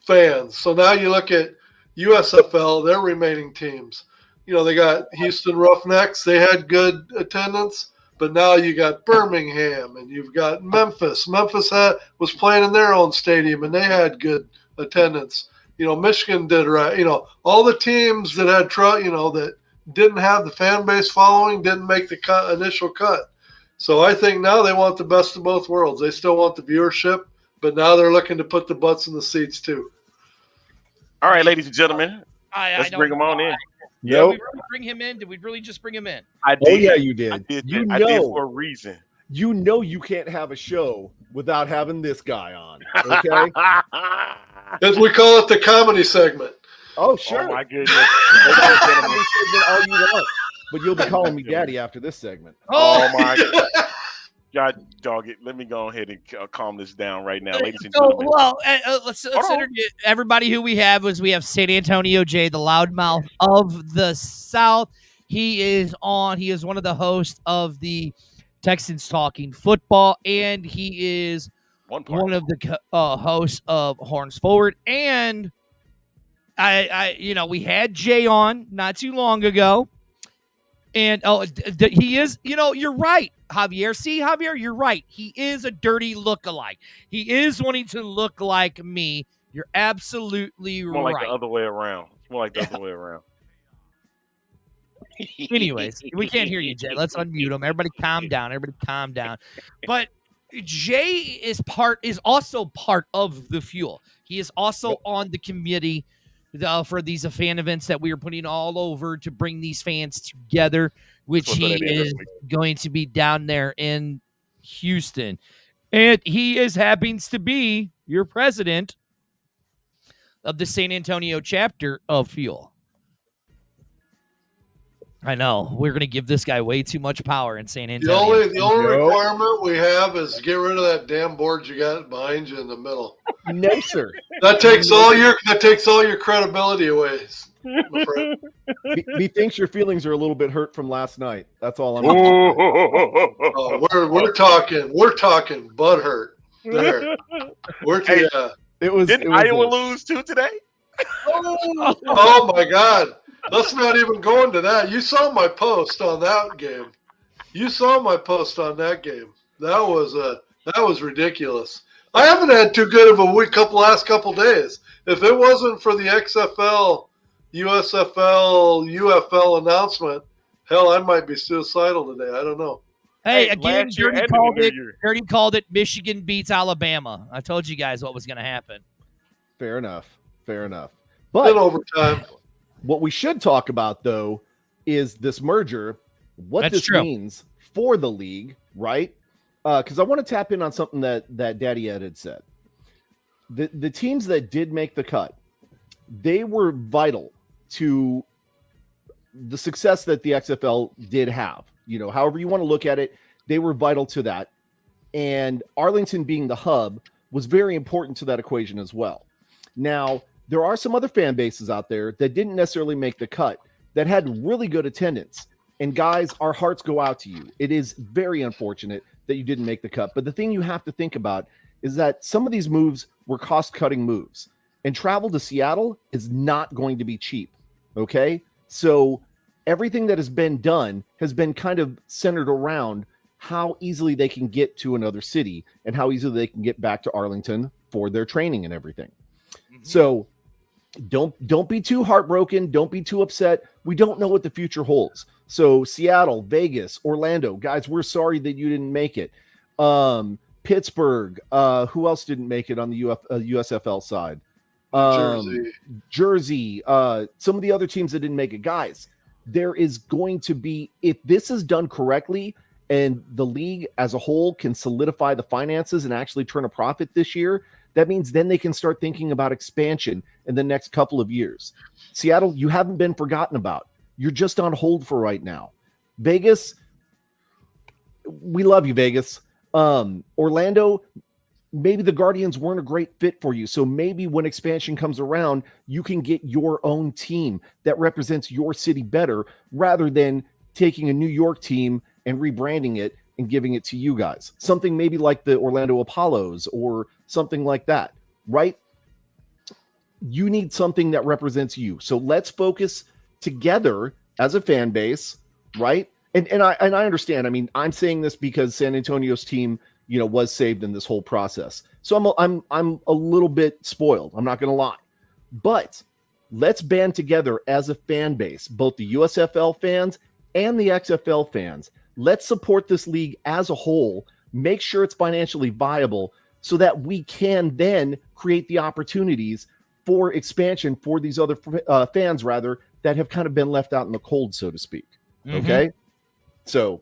fans. So now you look at USFL, their remaining teams. You know, they got Houston Roughnecks. They had good attendance. But now you got Birmingham and you've got Memphis. Memphis was playing in their own stadium and they had good attendance. You know, Michigan did right. You know, all the teams that had that didn't have the fan base following didn't make the initial cut. So I think now they want the best of both worlds. They still want the viewership, but now they're looking to put the butts in the seats too. All right, ladies and gentlemen, let's bring them on in. Did we really bring him in? Did we really just bring him in? I did. Oh yeah, you did. I did. You I know, did for a reason. You know you can't have a show without having this guy on. Okay. As we call it, the comedy segment. Oh sure. Oh my goodness. All you want, but you'll be calling me daddy after this segment. Oh my God. God dog it. Let me go ahead and calm this down right now, ladies and gentlemen. Well, let's introduce everybody who we have. We have San Antonio Jay, the loudmouth of the South. He is one of the hosts of the Texans Talking Football, and he is one of the hosts of Horns Forward. And we had Jay on not too long ago. And he is, you're right, Javier. See, Javier, you're right. He is a dirty lookalike. He is wanting to look like me. You're absolutely More right. like the other way around. It's more like the other way around. Anyways, we can't hear you, Jay. Let's unmute him. Everybody calm down. But Jay is also part of the Fuel. He is also on the committee for these fan events that we are putting all over to bring these fans together, which he is going to be down there in Houston. And he happens to be your president of the San Antonio chapter of Fuel. I know. We're going to give this guy way too much power in San Antonio. The only requirement we have is get rid of that damn board you got behind you in the middle. No, sir. That takes all your credibility away, my friend. He thinks your feelings are a little bit hurt from last night. That's all I'm we're talking butt hurt. There. Didn't Iowa lose too today? Oh my God. Let's not even go into that. You saw my post on that game. That was ridiculous. I haven't had too good of a week last couple days. If it wasn't for the XFL, USFL, UFL announcement, hell, I might be suicidal today. I don't know. Hey, again, Dirty called it Michigan beats Alabama. I told you guys what was going to happen. Fair enough. But in overtime. What we should talk about, though, is this merger, what this means for the league, right? Because I want to tap in on something that Daddy Ed had said. The teams that did make the cut, they were vital to the success that the XFL did have. However you want to look at it, they were vital to that. And Arlington being the hub was very important to that equation as well. Now, there are some other fan bases out there that didn't necessarily make the cut that had really good attendance. And guys, our hearts go out to you. It is very unfortunate that you didn't make the cut. But the thing you have to think about is that some of these moves were cost-cutting moves. And travel to Seattle is not going to be cheap, okay? So everything that has been done has been kind of centered around how easily they can get to another city and how easily they can get back to Arlington for their training and everything. Mm-hmm. So don't be too heartbroken. Don't be too upset. We don't know what the future holds. So Seattle, Vegas, Orlando, guys, we're sorry that you didn't make it. Pittsburgh, who else didn't make it on the USFL side? Jersey, some of the other teams that didn't make it. Guys, there is going to be, if this is done correctly and the league as a whole can solidify the finances and actually turn a profit this year, that means then they can start thinking about expansion in the next couple of years. Seattle, you haven't been forgotten about. You're just on hold for right now. Vegas, we love you, Vegas. Orlando, maybe the Guardians weren't a great fit for you. So maybe when expansion comes around, you can get your own team that represents your city better rather than taking a New York team and rebranding it and giving it to you guys. Something maybe like the Orlando Apollos or something like that, right? You need something that represents you. So let's focus together as a fan base, right? And I understand. I mean, I'm saying this because San Antonio's team, you know, was saved in this whole process. So I'm a little bit spoiled. I'm not going to lie. But let's band together as a fan base, both the USFL fans and the XFL fans. Let's support this league as a whole, make sure it's financially viable so that we can then create the opportunities for expansion for these other fans, rather, that have kind of been left out in the cold, so to speak. Mm-hmm. Okay? So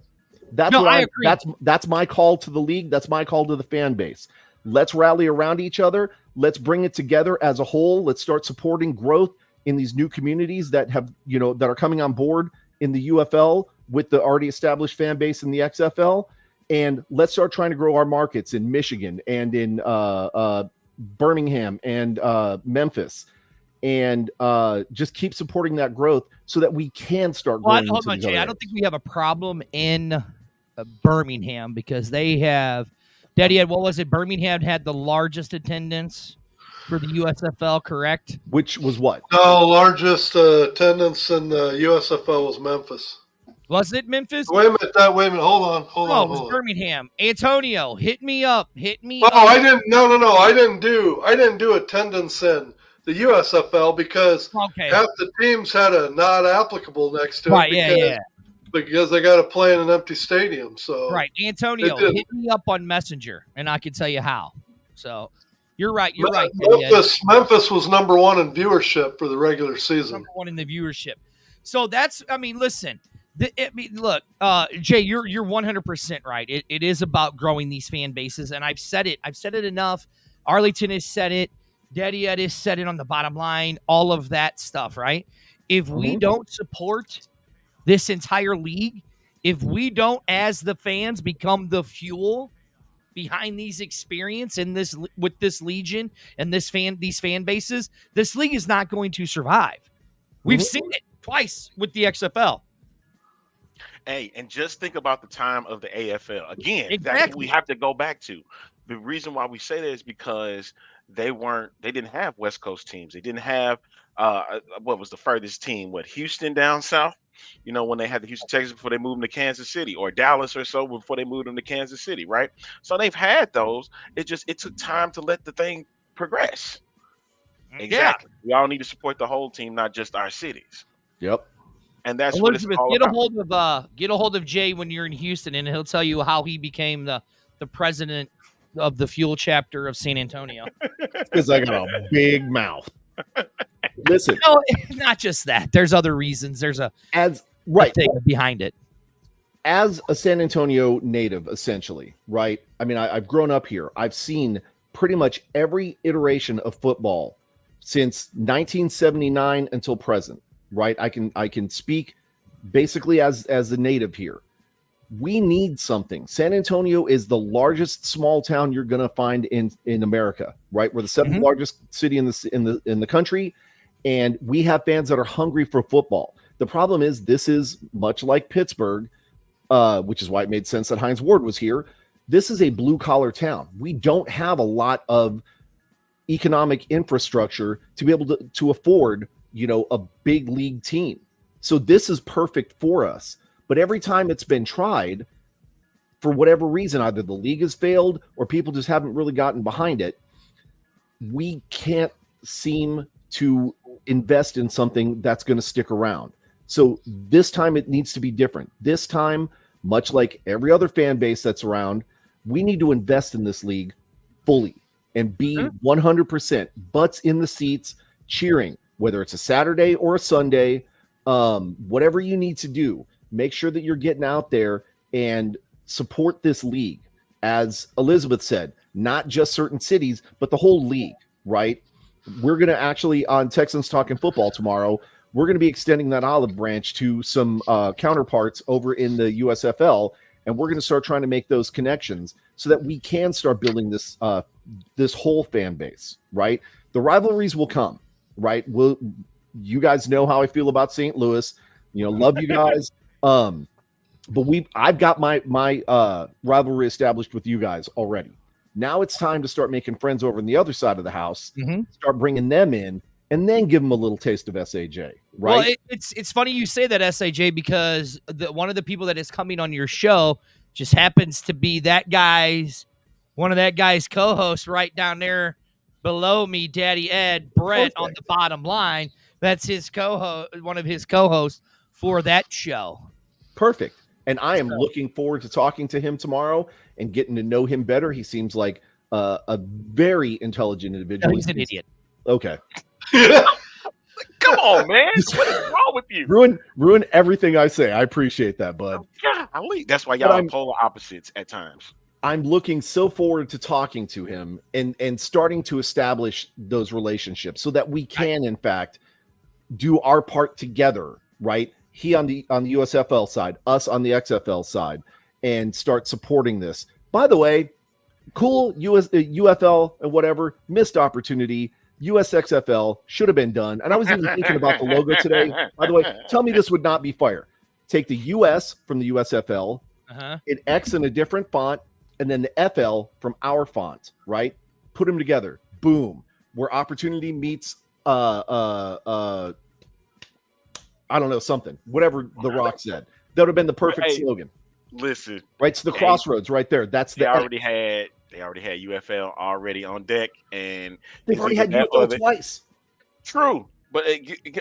that's what I agree. That's my call to the league. That's my call to the fan base. Let's rally around each other. Let's bring it together as a whole. Let's start supporting growth in these new communities that have, you know, that are coming on board in the UFL with the already established fan base in the XFL. And let's start trying to grow our markets in Michigan and in Birmingham and Memphis, and just keep supporting that growth so that we can start growing. Hold on, Jay. I don't think we have a problem in Birmingham because they have, Daddy Ed, what was it? Birmingham had the largest attendance for the USFL, correct? Which was what? No, largest attendance in the USFL was Memphis. Was it Memphis? Wait a minute. Hold on. It was Birmingham. Antonio, hit me up. Oh, I didn't. No. I didn't do attendance in the USFL because half the teams had a not applicable next to it. Right. Because they got to play in an empty stadium. So right, Antonio, hit me up on Messenger, and I can tell you how. So you're right. You're right. Memphis was number one in viewership for the regular season. Number one in the viewership. So that's. I mean, listen. Look, Jay, you're 100% right. It is about growing these fan bases, and I've said it enough. Arlington has said it. Daddy Ed has said it on the bottom line. All of that stuff, right? If we don't support this entire league, if we don't, as the fans, become the fuel behind these experience and this with this legion and these fan bases, this league is not going to survive. We've seen it twice with the XFL. Hey, and just think about the time of the AFL. Again, exactly. We have to go back to. The reason why we say that is because they didn't have West Coast teams. They didn't have, what was the furthest team? Houston down south? You know, when they had the Houston Texans before they moved them to Kansas City, or Dallas or so before they moved them to Kansas City, right? So they've had those. It took time to let the thing progress. Exactly. Yeah. We all need to support the whole team, not just our cities. Yep. And that's what it's all about. Get a hold of Jay when you're in Houston, and he'll tell you how he became the president of the Fuel chapter of San Antonio. Because I got a big mouth. Listen, no, not just that. There's other reasons. There's a thing behind it. As a San Antonio native, essentially, right? I mean, I've grown up here. I've seen pretty much every iteration of football since 1979 until present. Right, I can speak basically as a native here. We need something. San Antonio is the largest small town you're going to find in America. Right, we're the seventh largest city in the country, and we have fans that are hungry for football. The problem is this is much like Pittsburgh, which is why it made sense that Hines Ward was here. This is a blue collar town. We don't have a lot of economic infrastructure to be able to afford, you know, a big league team. So this is perfect for us. But every time it's been tried, for whatever reason, either the league has failed or people just haven't really gotten behind it. We can't seem to invest in something that's going to stick around. So this time it needs to be different. This time, much like every other fan base that's around, we need to invest in this league fully. and be 100% butts in the seats cheering, whether it's a Saturday or a Sunday, whatever you need to do, make sure that you're getting out there and support this league. As Elizabeth said, not just certain cities, but the whole league, right? We're going to actually, on Texans Talking Football tomorrow, we're going to be extending that olive branch to some counterparts over in the USFL, and we're going to start trying to make those connections so that we can start building this this whole fan base, right? The rivalries will come, right? You guys know how I feel about St. Louis. Love you guys. But I've got my rivalry established with you guys already. Now it's time to start making friends over on the other side of the house, start bringing them in, and then give them a little taste of SAJ, right? Well, it's funny you say that, SAJ, because one of the people that is coming on your show just happens to be one of that guy's co-hosts right down there below me, Daddy Ed, Brett. Perfect. On the bottom line. That's his co-host, one of his co-hosts for that show. Perfect. And I am looking forward to talking to him tomorrow and getting to know him better. He seems like a very intelligent individual. No, he's an idiot. Okay. Come on, man. What is wrong with you? Ruin everything I say. I appreciate that, bud. Golly. That's why y'all are polar opposites at times. I'm looking so forward to talking to him and starting to establish those relationships so that we can, in fact, do our part together, right? He on the USFL side, us on the XFL side, and start supporting this. By the way, cool UFL and whatever, missed opportunity. USXFL should have been done. And I was even thinking about the logo today. By the way, tell me this would not be fire. Take the US from the USFL, an X in a different font, and then the FL from our font, right? Put them together. Boom. Where opportunity meets I don't know, something, whatever The Rock said. That would have been the perfect slogan. Listen. Right to the crossroads right there. That's they already had UFL already on deck, and they've already had UFL twice. True. But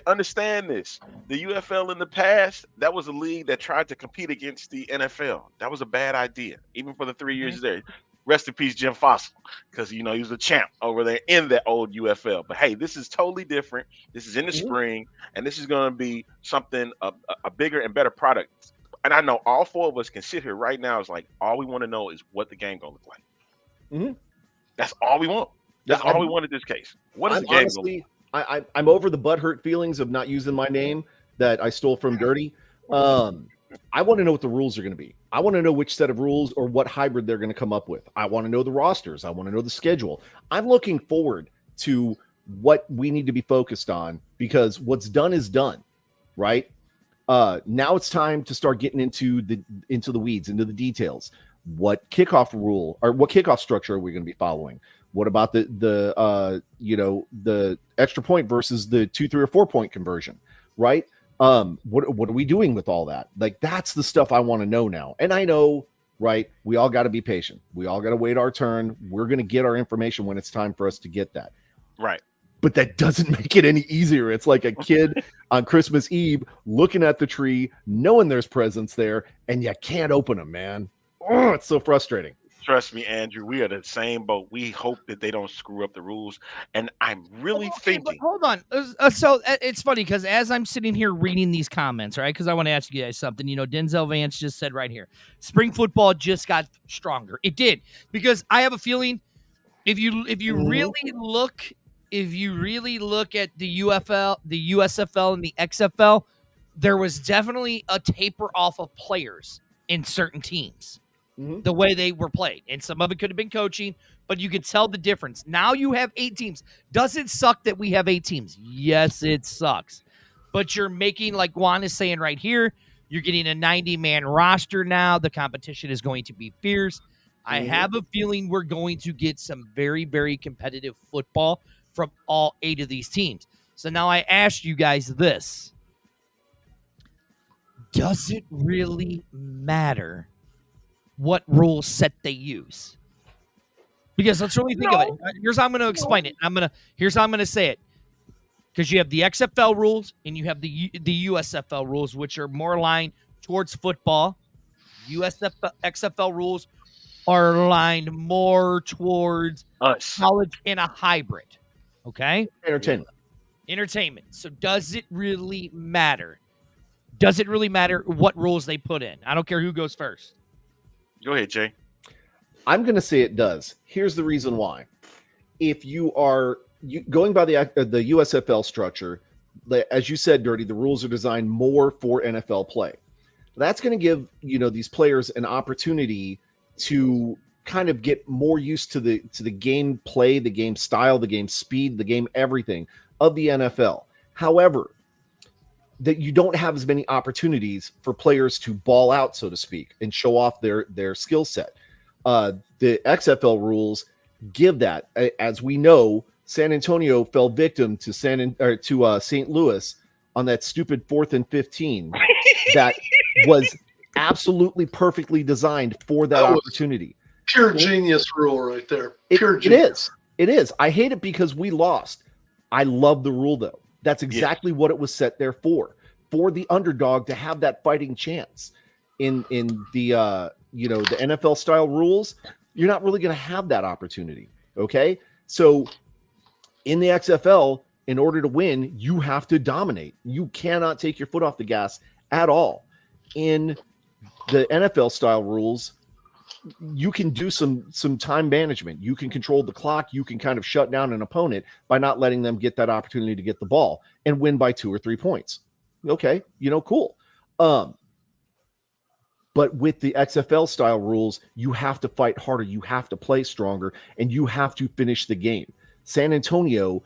understand this. The UFL in the past, that was a league that tried to compete against the NFL. That was a bad idea, even for the 3 years there. Rest in peace, Jim Fossil, because he was a champ over there in that old UFL. But hey, this is totally different. This is in the spring, and this is going to be something a bigger and better product. And I know all four of us can sit here right now. It's like all we want to know is what the game going to look like. That's all we want. That's all we want in this case. What is the game going to look like? I'm over the butthurt feelings of not using my name that I stole from Dirty. I want to know what the rules are going to be. I want to know which set of rules or what hybrid they're going to come up with. I want to know the rosters. I want to know the schedule. I'm looking forward to what we need to be focused on because what's done is done, right? Now it's time to start getting into the weeds, into the details. What kickoff rule or what kickoff structure are we going to be following? What about the extra point versus the 2, 3, or 4 point conversion, right? What are we doing with all that? Like, that's the stuff I want to know now. And I know, right, we all got to be patient. We all got to wait our turn. We're going to get our information when it's time for us to get that. Right. But that doesn't make it any easier. It's like a kid on Christmas Eve looking at the tree, knowing there's presents there, and you can't open them, man. Oh, it's so frustrating. Trust me, Andrew, we are the same boat. We hope that they don't screw up the rules. And I'm really thinking. Hold on. So it's funny because as I'm sitting here reading these comments, right, because I want to ask you guys something. Denzel Vance just said right here, spring football just got stronger. It did. Because I have a feeling if you really look at the UFL, the USFL, and the XFL, there was definitely a taper off of players in certain teams. The way they were played. And some of it could have been coaching, but you could tell the difference. Now you have 8 teams. Does it suck that we have 8 teams? Yes, it sucks. But you're making, like Juan is saying right here, you're getting a 90-man roster now. The competition is going to be fierce. I have a feeling we're going to get some very, very competitive football from all 8 of these teams. So now I ask you guys this. Does it really matter what rule set they use? Because let's really think of it. Here's how I'm going to explain it. Here's how I'm going to say it. Because you have the XFL rules and you have the USFL rules, which are more aligned towards football. XFL rules are aligned more towards us, college in a hybrid. Okay? Entertainment. So does it really matter? Does it really matter what rules they put in? I don't care who goes first. Go ahead, Jay. I'm going to say it does. Here's the reason why. If you are going by the USFL structure, as you said, Dirty, the rules are designed more for NFL play. That's going to give these players an opportunity to kind of get more used to the game play, the game style, the game speed, the game everything of the NFL. However, that you don't have as many opportunities for players to ball out, so to speak, and show off their skill set. The XFL rules give that. As we know, San Antonio fell victim to St. Louis on that stupid 4th and 15 that was absolutely perfectly designed for that opportunity. Pure genius rule right there. It is. I hate it because we lost. I love the rule though. That's exactly what it was set there for the underdog to have that fighting chance. In the the NFL style rules, you're not really going to have that opportunity. Okay, so in the XFL, in order to win, you have to dominate. You cannot take your foot off the gas at all. In the NFL style rules, you can do some time management. You can control the clock. You can kind of shut down an opponent by not letting them get that opportunity to get the ball and win by 2 or 3 points. Okay, cool. But with the XFL style rules, you have to fight harder. You have to play stronger, and you have to finish the game. San Antonio,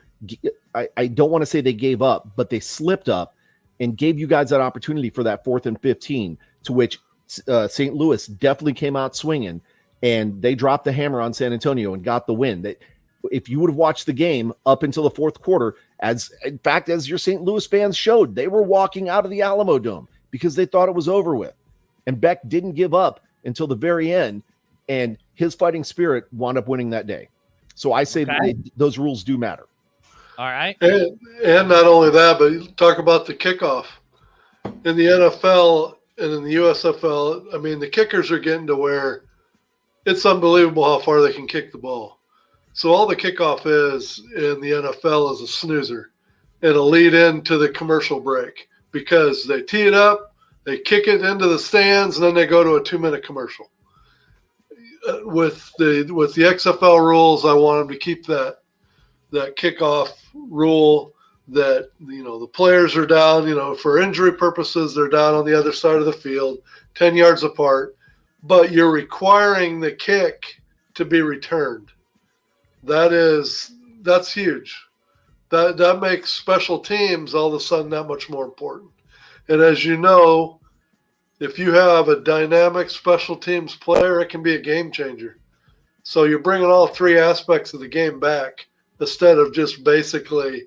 I don't want to say they gave up, but they slipped up and gave you guys that opportunity for that 4th and 15, to which St. Louis definitely came out swinging, and they dropped the hammer on San Antonio and got the win. If you would have watched the game up until the 4th quarter, as your St. Louis fans showed, they were walking out of the Alamo Dome because they thought it was over with. And Beck didn't give up until the very end, and his fighting spirit wound up winning that day. So I say that those rules do matter. All right. And not only that, but talk about the kickoff. In the NFL and in the USFL, I mean, the kickers are getting to where it's unbelievable how far they can kick the ball. So all the kickoff is in the NFL is a snoozer. It'll lead into the commercial break because they tee it up, they kick it into the stands, and then they go to a 2-minute commercial. With the XFL rules, I want them to keep that kickoff rule that the players are down, for injury purposes, they're down on the other side of the field, 10 yards apart, but you're requiring the kick to be returned. That's huge. That makes special teams all of a sudden that much more important. And as you know, if you have a dynamic special teams player, it can be a game changer. So you're bringing all 3 aspects of the game back instead of just basically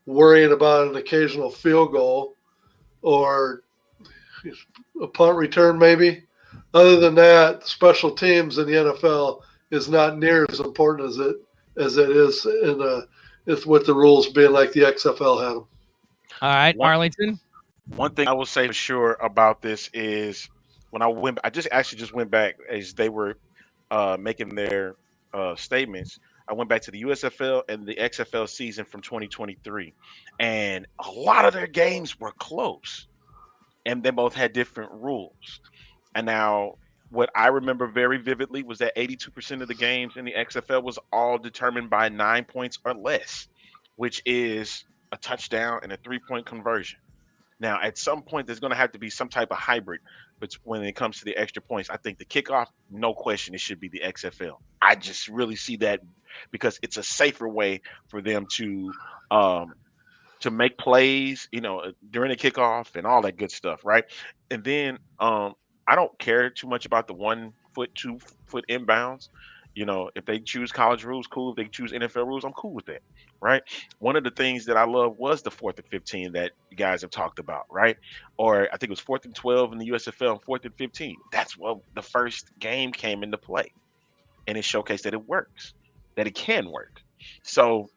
worrying about an occasional field goal or a punt return maybe. Other than that, special teams in the NFL is not near as important as it is with the rules being like the XFL had them. All right, Arlington. One thing I will say for sure about this is when I just went back as they were making their statements. I went back to the USFL and the XFL season from 2023, and a lot of their games were close, and they both had different rules. And now, what I remember very vividly was that 82% of the games in the XFL was all determined by 9 points or less, which is a touchdown and a 3-point conversion. Now, at some point, there's going to have to be some type of hybrid, but when it comes to the extra points, I think the kickoff, no question, it should be the XFL. I just really see that because it's a safer way for them to make plays, during the kickoff and all that good stuff, right? And then I don't care too much about the 1 foot, 2 foot inbounds. If they choose college rules, cool. If they choose NFL rules, I'm cool with that, right? One of the things that I love was the 4th and 15 that you guys have talked about, right? Or I think it was 4th and 12 in the USFL and 4th and 15. That's what the first game came into play. And it showcased that it works, that it can work. So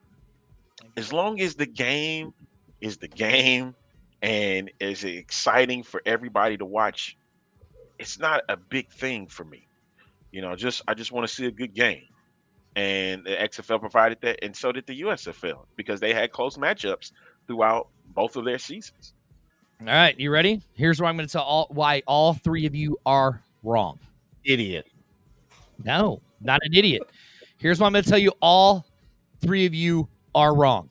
as long as the game is the game and is exciting for everybody to watch, it's not a big thing for me. I just want to see a good game. And the XFL provided that, and so did the USFL, because they had close matchups throughout both of their seasons. All right, you ready? Here's what I'm going to tell why all three of you are wrong. Idiot. No, not an idiot. Here's what I'm going to tell you. All three of you are wrong.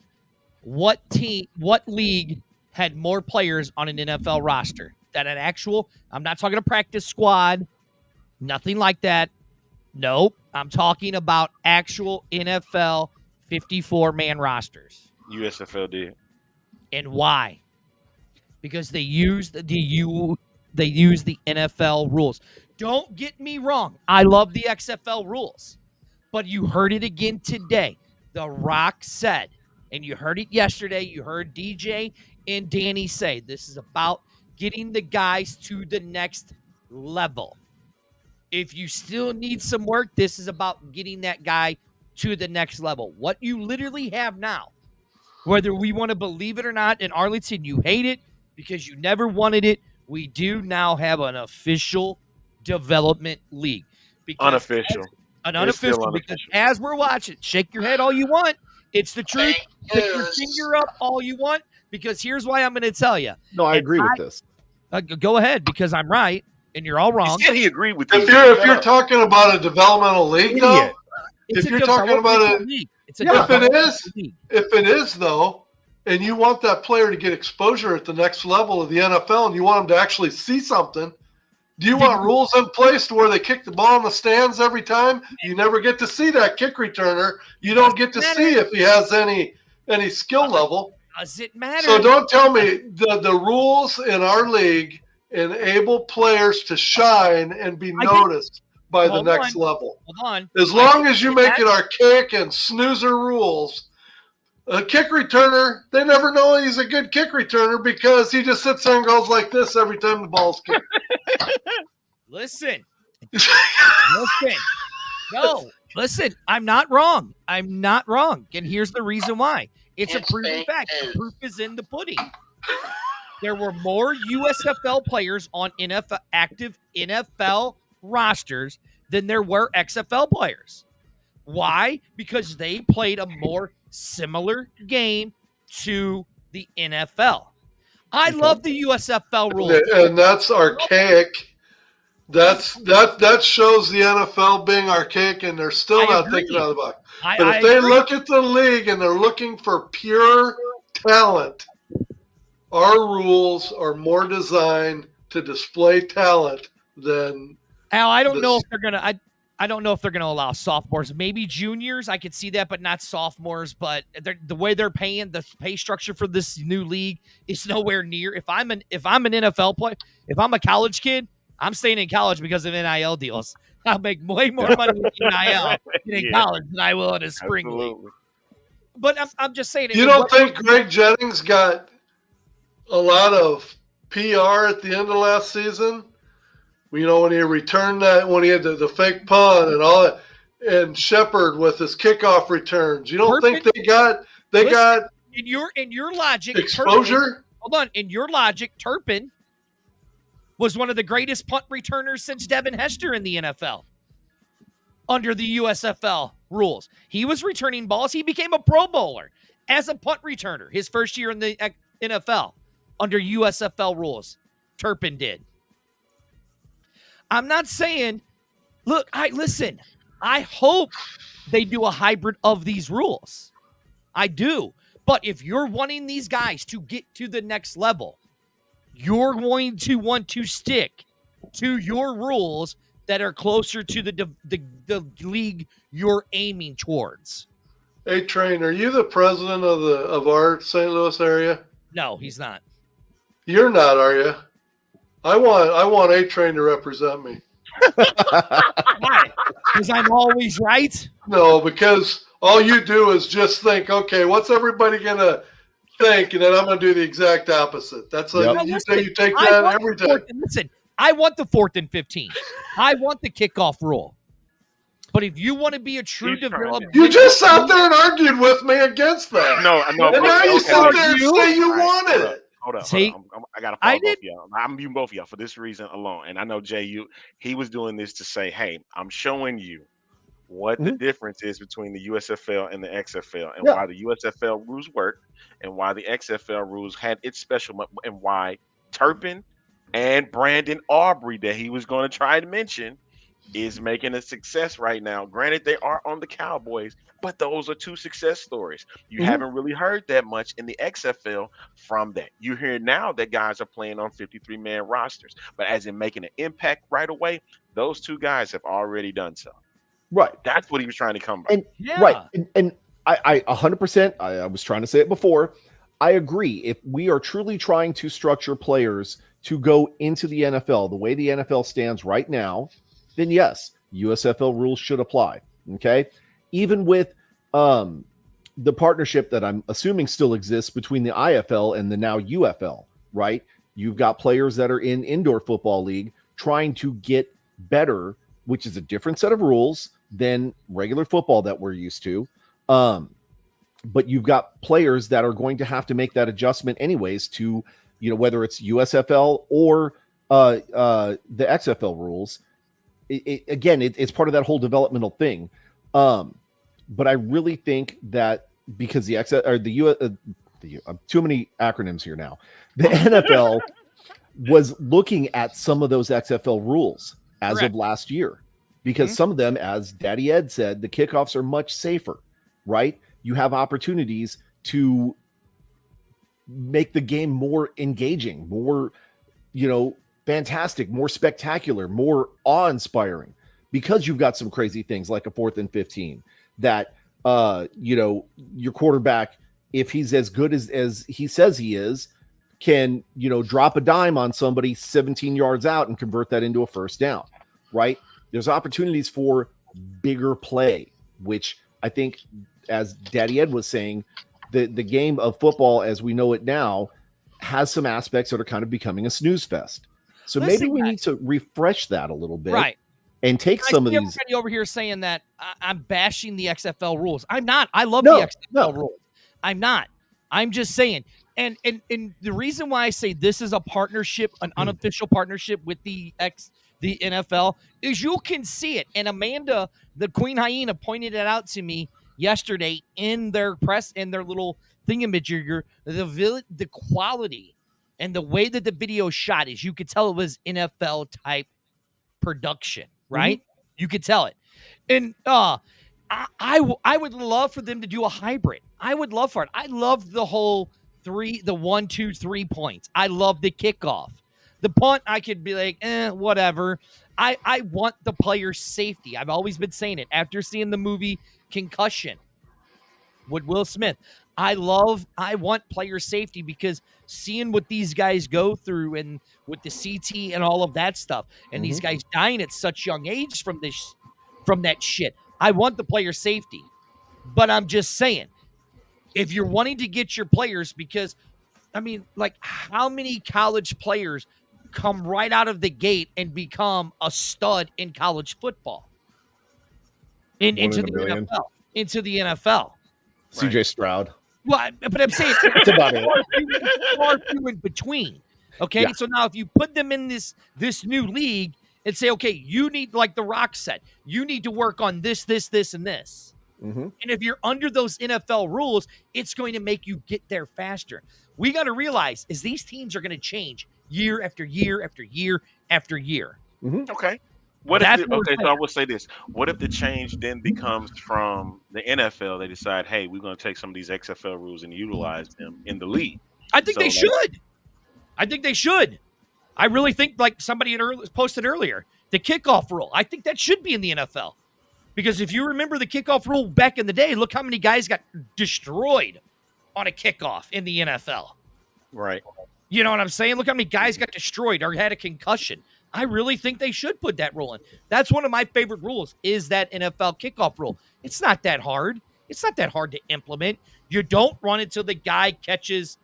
What league had more players on an NFL roster? That an actual, I'm not talking a practice squad, nothing like that. Nope. I'm talking about actual NFL 54-man rosters. USFL did. And why? Because they used the NFL rules. Don't get me wrong. I love the XFL rules. But you heard it again today. The Rock said, and you heard it yesterday, you heard DJ and Danny say, this is about getting the guys to the next level. If you still need some work, this is about getting that guy to the next level. What you literally have now, whether we want to believe it or not, in Arlington, you hate it because you never wanted it. We do now have an official development league. Unofficial. An unofficial, because as we're watching, shake your head all you want. It's the truth. Stick your finger up all you want, because here's why I'm going to tell you. No, I agree with this. Go ahead, because I'm right. And you're all wrong. He said he agreed with you. If you're talking about a developmental league, though, if you're talking about it, if it is though, and you want that player to get exposure at the next level of the NFL, and you want them to actually see something, do you want rules in place to where they kick the ball in the stands every time? You never get to see that kick returner. You don't get to see if he has any skill level. Does it matter? So don't tell me the rules in our league enable players to shine and be noticed by the next level. Hold on. As long as you make it archaic and snoozer rules, a kick returner, they never know he's a good kick returner because he just sits there and goes like this every time the ball's kicked. Listen. No, listen. I'm not wrong. And here's the reason why. It's a proven fact. The proof is in the pudding. There were more USFL players on active NFL rosters than there were XFL players. Why? Because they played a more similar game to the NFL. I love the USFL rules. And that's archaic. That shows the NFL being archaic, and they're still not thinking out of the box. But if they look at the league and they're looking for pure talent, our rules are more designed to display talent than Al, I don't know if they're gonna. I don't know if they're gonna allow sophomores. Maybe juniors. I could see that, but not sophomores. But the way they're paying, the pay structure for this new league is nowhere near. If I'm an NFL player, if I'm a college kid, I'm staying in college because of NIL deals. I'll make way more money with NIL in college than I will in a spring league. But I'm just saying. You don't think Greg Jennings got a lot of PR at the end of last season? When he returned that, when he had the fake punt and all that, and Shepard with his kickoff returns. You don't think they got in your logic exposure? Turpin, hold on, in your logic, Turpin was one of the greatest punt returners since Devin Hester in the NFL under the USFL rules. He was returning balls. He became a Pro Bowler as a punt returner his first year in the NFL under USFL rules. Turpin did. I'm not saying, look, I hope they do a hybrid of these rules. I do. But if you're wanting these guys to get to the next level, you're going to want to stick to your rules that are closer to the league you're aiming towards. Hey, Train, are you the president of our St. Louis area? No, he's not. You're not, are you? I want A-Train to represent me. Why? Because I'm always right? No, because all you do is just think, okay, what's everybody going to think? And then I'm going to do the exact opposite. That's like you take that every time. Listen, I want the 4th and 15. I want the kickoff rule. But if you want to be a true developer, you just sat there and argued with me against that. No. And now you sit there and say you wanted it. Hold up. See, I got to follow both of y'all. I'm muting both of y'all for this reason alone. And I know, Jay, he was doing this to say, hey, I'm showing you what the difference is between the USFL and the XFL, and why the USFL rules work, and why the XFL rules had its special, and why Turpin and Brandon Aubrey, that he was going to try to mention, is making a success right now. Granted, they are on the Cowboys, but those are two success stories. You haven't really heard that much in the XFL from that. You hear now that guys are playing on 53-man rosters, but as in making an impact right away, those two guys have already done so. Right. That's what he was trying to come by. And, right. And I 100%, I was trying to say it before, I agree. If we are truly trying to structure players to go into the NFL the way the NFL stands right now, then yes, USFL rules should apply. Okay. Even with the partnership that I'm assuming still exists between the IFL and the now UFL, right? You've got players that are in indoor football league trying to get better, which is a different set of rules than regular football that we're used to. But you've got players that are going to have to make that adjustment anyways to, whether it's USFL or the XFL rules. It's part of that whole developmental thing. But I really think that because the too many acronyms here now, the NFL was looking at some of those XFL rules as of last year, because some of them, as Daddy Ed said, the kickoffs are much safer, right? You have opportunities to make the game more engaging, more, fantastic, more spectacular, more awe-inspiring, because you've got some crazy things like a 4th and 15 that, your quarterback, if he's as good as he says he is, can, drop a dime on somebody 17 yards out and convert that into a first down, right? There's opportunities for bigger play, which I think, as Daddy Ed was saying, the game of football as we know it now has some aspects that are kind of becoming a snooze fest. So maybe we need to refresh that a little bit, right? And take some of these. Everybody over here saying that I'm bashing the XFL rules. I'm not. I love the XFL rules. I'm not. I'm just saying. And the reason why I say this is a partnership, an unofficial partnership with the NFL, is you can see it. And Amanda, the Queen Hyena, pointed it out to me yesterday in their little thingamajigger, the quality and the way that the video shot is, you could tell it was NFL type production, right? You could tell it. And I would love for them to do a hybrid. I would love for it. I love the whole 1, 2, 3 points. I love the kickoff. The punt, I could be like, whatever. I want the player's safety. I've always been saying it. After seeing the movie Concussion with Will Smith, I want player safety, because seeing what these guys go through and with the CT and all of that stuff, and these guys dying at such young age from that shit, I want the player safety. But I'm just saying, if you're wanting to get your players, because how many college players come right out of the gate and become a stud in college football into the NFL? CJ Stroud. Well, but I'm saying it's about far few in between. Okay, so now if you put them in this new league and say, okay, you need, like The Rock said, you need to work on this, and this. And if you're under those NFL rules, it's going to make you get there faster. We got to realize is these teams are going to change year after year after year after year. Okay. So I will say this. What if the change then becomes from the NFL? They decide, hey, we're going to take some of these XFL rules and utilize them in the league. I think they should. I think they should. I really think, like somebody had posted earlier, the kickoff rule. I think that should be in the NFL. Because if you remember the kickoff rule back in the day, look how many guys got destroyed on a kickoff in the NFL. Right. You know what I'm saying? Look how many guys got destroyed or had a concussion. I really think they should put that rule in. That's one of my favorite rules, is that NFL kickoff rule. It's not that hard. It's not that hard to implement. You don't run until the guy catches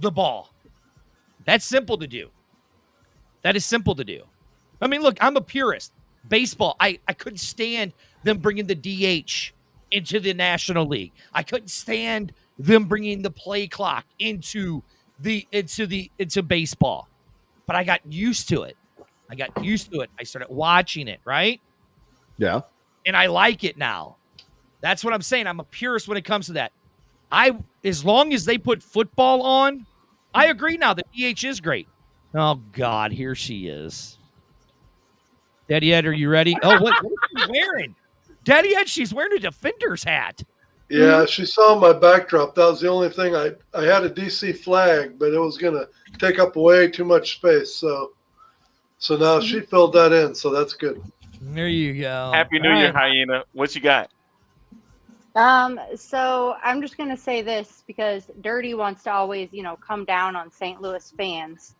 the ball. That's simple to do. That is simple to do. I mean, look, I'm a purist. Baseball, I couldn't stand them bringing the DH into the National League. I couldn't stand them bringing the play clock into into baseball, but I got used to it. I started watching it, right? Yeah. And I like it now. That's what I'm saying. I'm a purist when it comes to that. As long as they put football on, I agree now. The DH is great. Oh, God, here she is. Daddy Ed, are you ready? Oh, what is she wearing? Daddy Ed, she's wearing a Defender's hat. Yeah, she saw my backdrop. That was the only thing. I had a DC flag, but it was going to take up way too much space. So now she filled that in, so that's good. There you go. Happy New Year, Hyena. What you got? So I'm just going to say this because Dirty wants to always, come down on St. Louis fans.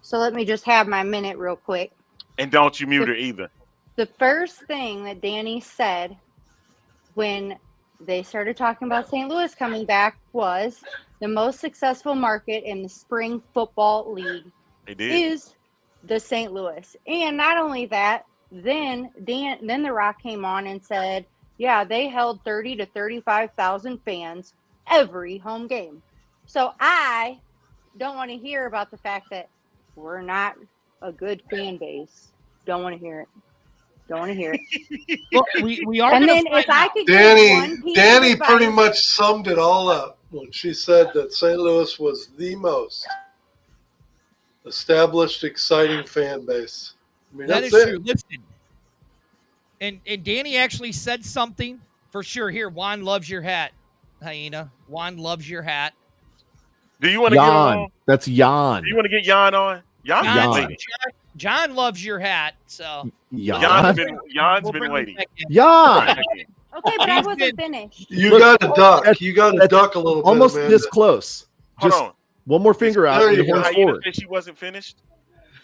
So let me just have my minute real quick. And don't you mute her either. The first thing that Danny said when they started talking about St. Louis coming back was the most successful market in the spring football league is the St. Louis. And not only that, then The Rock came on and said, yeah, they held 30 to 35,000 fans every home game. So I don't want to hear about the fact that we're not a good fan base. Don't want to hear it. Don't want to hear it. Well, we are. And then if I could Danny pretty much summed it all up when she said that St. Louis was the most established, exciting fan base. I mean, that is true. Listen, and Danny actually said something for sure. Here, Juan loves your hat, Hyena. Juan loves your hat. Do you want to get on? That's Jan. Do you want to get Jan on? John loves your hat, so Jan's been waiting. Jan. Okay, but I wasn't finished. You got to duck. You got to duck a little bit. Almost Amanda. this close. Hold Just on. one more finger out and horns forward. She wasn't finished.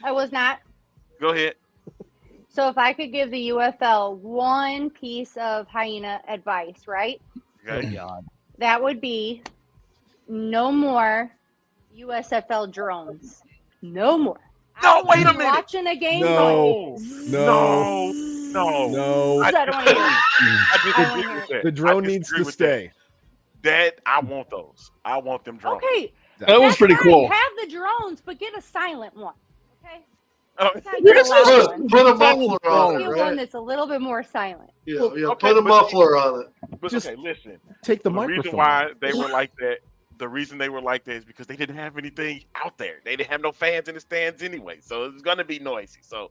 I was not. Go ahead. So if I could give the UFL one piece of Hyena advice, right? Okay. That would be no more USFL drones. No more. No, wait a minute. Watching a game. No. I don't want to hear it. I disagree with that. The drone needs to stay. That I want those. I want them drones. Okay. That was pretty cool. Have the drones, but get a silent one. Okay. Put a muffler on it, Get right? one that's a little bit more silent. Yeah, put a muffler on it. But Just okay, listen. Take the The microphone. reason why they were like that. The reason they were like that is because they didn't have anything out there. They didn't have no fans in the stands anyway, so it's gonna be noisy. So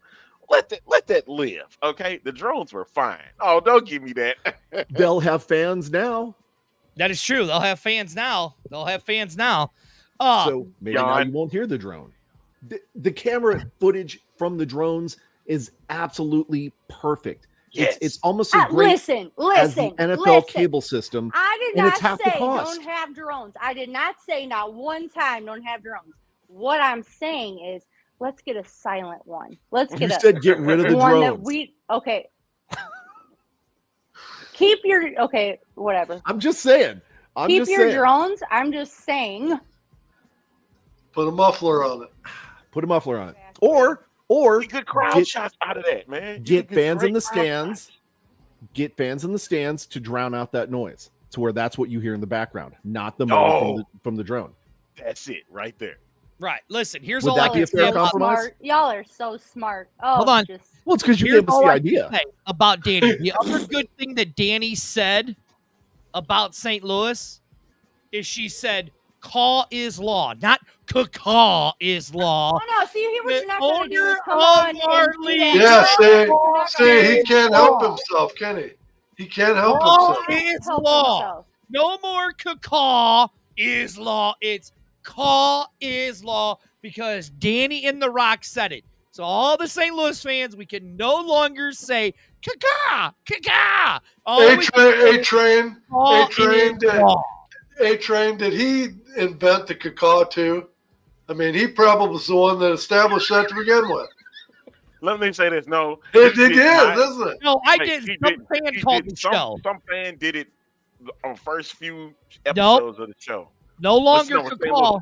let that live, okay? The drones were fine. Oh, don't give me that. They'll have fans now. that is true. They'll have fans now. So maybe now you won't hear the drone. The camera footage from the drones is absolutely perfect. Yes. It's almost as great Listen. as the NFL cable system. I did and not it's half the say cost. don't have drones. I did not say not one time don't have drones. What I'm saying is let's get a silent one. Let's You get said get rid of the one drones. okay. Keep your whatever. I'm just saying. Keep your drones. I'm just saying. Put a muffler on it. Put a muffler on it. Or You good crowd shots out of that, man. You get get fans in great the crowd stands. Get fans in the stands to drown out that noise, to where that's what you hear in the background, not the motor from the drone. That's it right there. Right. Listen, here's Would all that I be can a fair say about compromise? Y'all are so smart. Oh, Hold on. Well, it's because you Here's gave us all the I can idea. say about Danny. The other good thing that Danny said about St. Louis is she said, "Call is law," not "caw is law." Oh no! See, here what The you're not going to do is owner come of on our and do league- that. See, he can't help himself, can he? He can't help Call himself. is law. No more caw is law. It's call is law because Danny and The Rock said it. So all the St. Louis fans, we can no longer say caw. A-Train, did he invent the cacaw too? I mean, he probably was the one that established that to begin with. Let me say this. No. It is, isn't it? No, I did. Some fan called the show. Some fan did it on first few episodes of the show. No longer Listen, caw.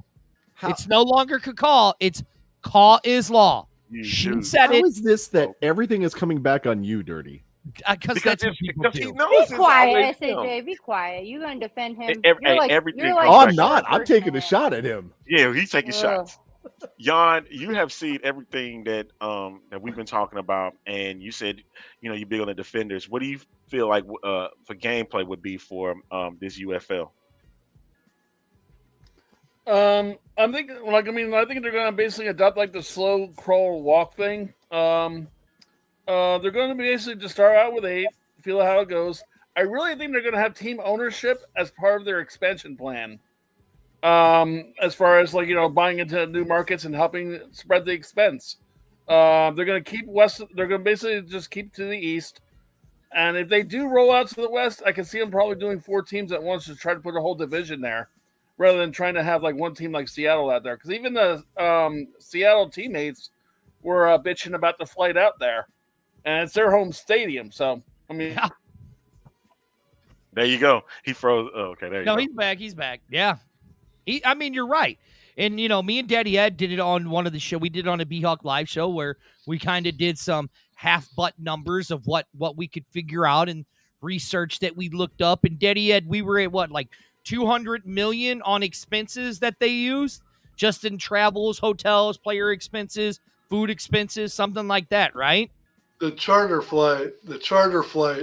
It's no longer caw. It's call is law. She said How it. is this that everything is coming back on you, Dirty? Because that's what people do. he knows Be it's quiet, always SAJ. him. Be quiet. You gonna defend him? Everything you're like Oh, I'm the not. I'm person taking a that- shot at him. Yeah, he's taking Ugh. shots. Jan, you have seen everything that we've been talking about, and you said you're big on the defenders. What do you feel like for gameplay would be for this UFL? I'm thinking, I think they're gonna basically adopt like the slow crawl walk thing. They're gonna basically just start out with 8, feel how it goes. I really think they're gonna have team ownership as part of their expansion plan. As far as buying into new markets and helping spread the expense. They're gonna keep west. They're gonna basically just keep to the east. And if they do roll out to the west, I can see them probably doing 4 teams at once to try to put a whole division there, rather than trying to have like one team like Seattle out there. Because even the Seattle teammates were bitching about the flight out there, and it's their home stadium. So I mean, there you go. He froze. Oh, okay, there you go. No, he's back. He's back. Yeah. You're right. And, me and Daddy Ed did it on one of the show. We did it on a B-Hawk live show where we kind of did some half-butt numbers of what we could figure out and research that we looked up. And Daddy Ed, we were at like $200 million on expenses that they used just in travels, hotels, player expenses, food expenses, something like that, right? The charter flight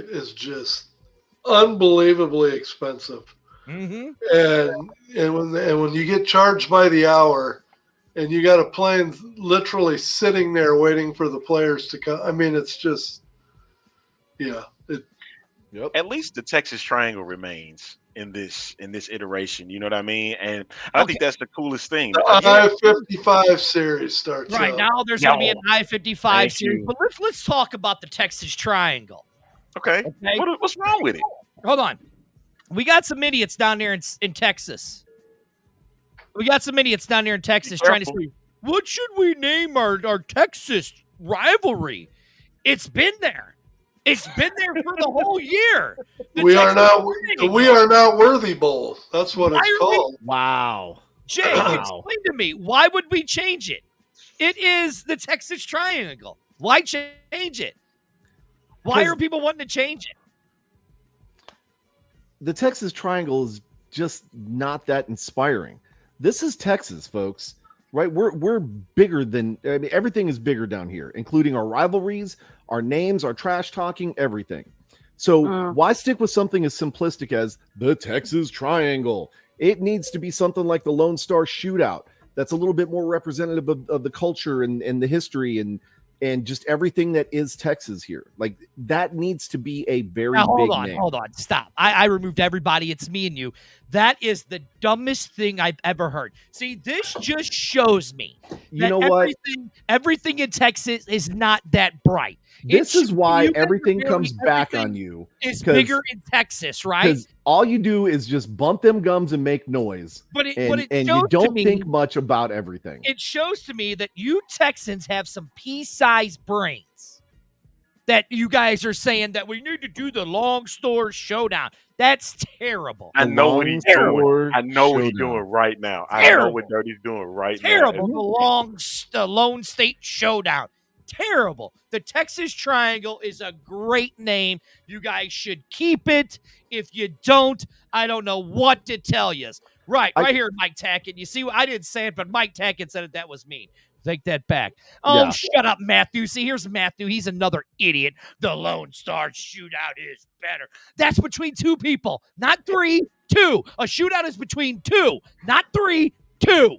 is just unbelievably expensive. Mm-hmm. And when you get charged by the hour, and you got a plane literally sitting there waiting for the players to come, I mean, it's just, yeah. At least the Texas Triangle remains in this iteration. You know what I mean? And I think that's the coolest thing. The I-55 series starts right out. now. There's going to be an I-55 series, but let's talk about the Texas Triangle. Okay. What's wrong with it? Hold on. We got some idiots down there in Texas. Trying to say, what should we name our Texas rivalry? It's been there. It's been there for the whole year. We are not Worthy Bowl. That's what it's called. Wow. Jay, explain to me, why would we change it? It is the Texas Triangle. Why change it? Why are people wanting to change it? The Texas Triangle is just not that inspiring. This is Texas, folks, right? We're bigger than, everything is bigger down here, including our rivalries, our names, our trash talking, everything. So why stick with something as simplistic as the Texas Triangle? It needs to be something like the Lone Star Shootout. That's a little bit more representative of the culture and the history and just everything that is Texas here. Like, that needs to be a very big name. Hold on, stop. I removed everybody. It's me and you. That is the dumbest thing I've ever heard. See, this just shows me everything in Texas is not that bright. This is why everything comes back on you. It's bigger in Texas, right? Because all you do is just bump them gums and make noise. And you don't think much about everything. It shows to me that you Texans have some pea-sized brains. That you guys are saying that we need to do the Long Store Showdown. That's terrible. I know what he's doing. I know what he's doing right now. I know what Dirty's doing right now. Terrible. The Lone State Showdown. Terrible. The Texas Triangle is a great name. You guys should keep it. If you don't, I don't know what to tell you. Right here, Mike Tackett. You see, I didn't say it, but Mike Tackett said it. That was mean. Take that back. Oh, yeah. Shut up, Matthew. See, here's Matthew. He's another idiot. The Lone Star Shootout is better. That's between 2 people, not 3, 2. A shootout is between 2, not 3, 2.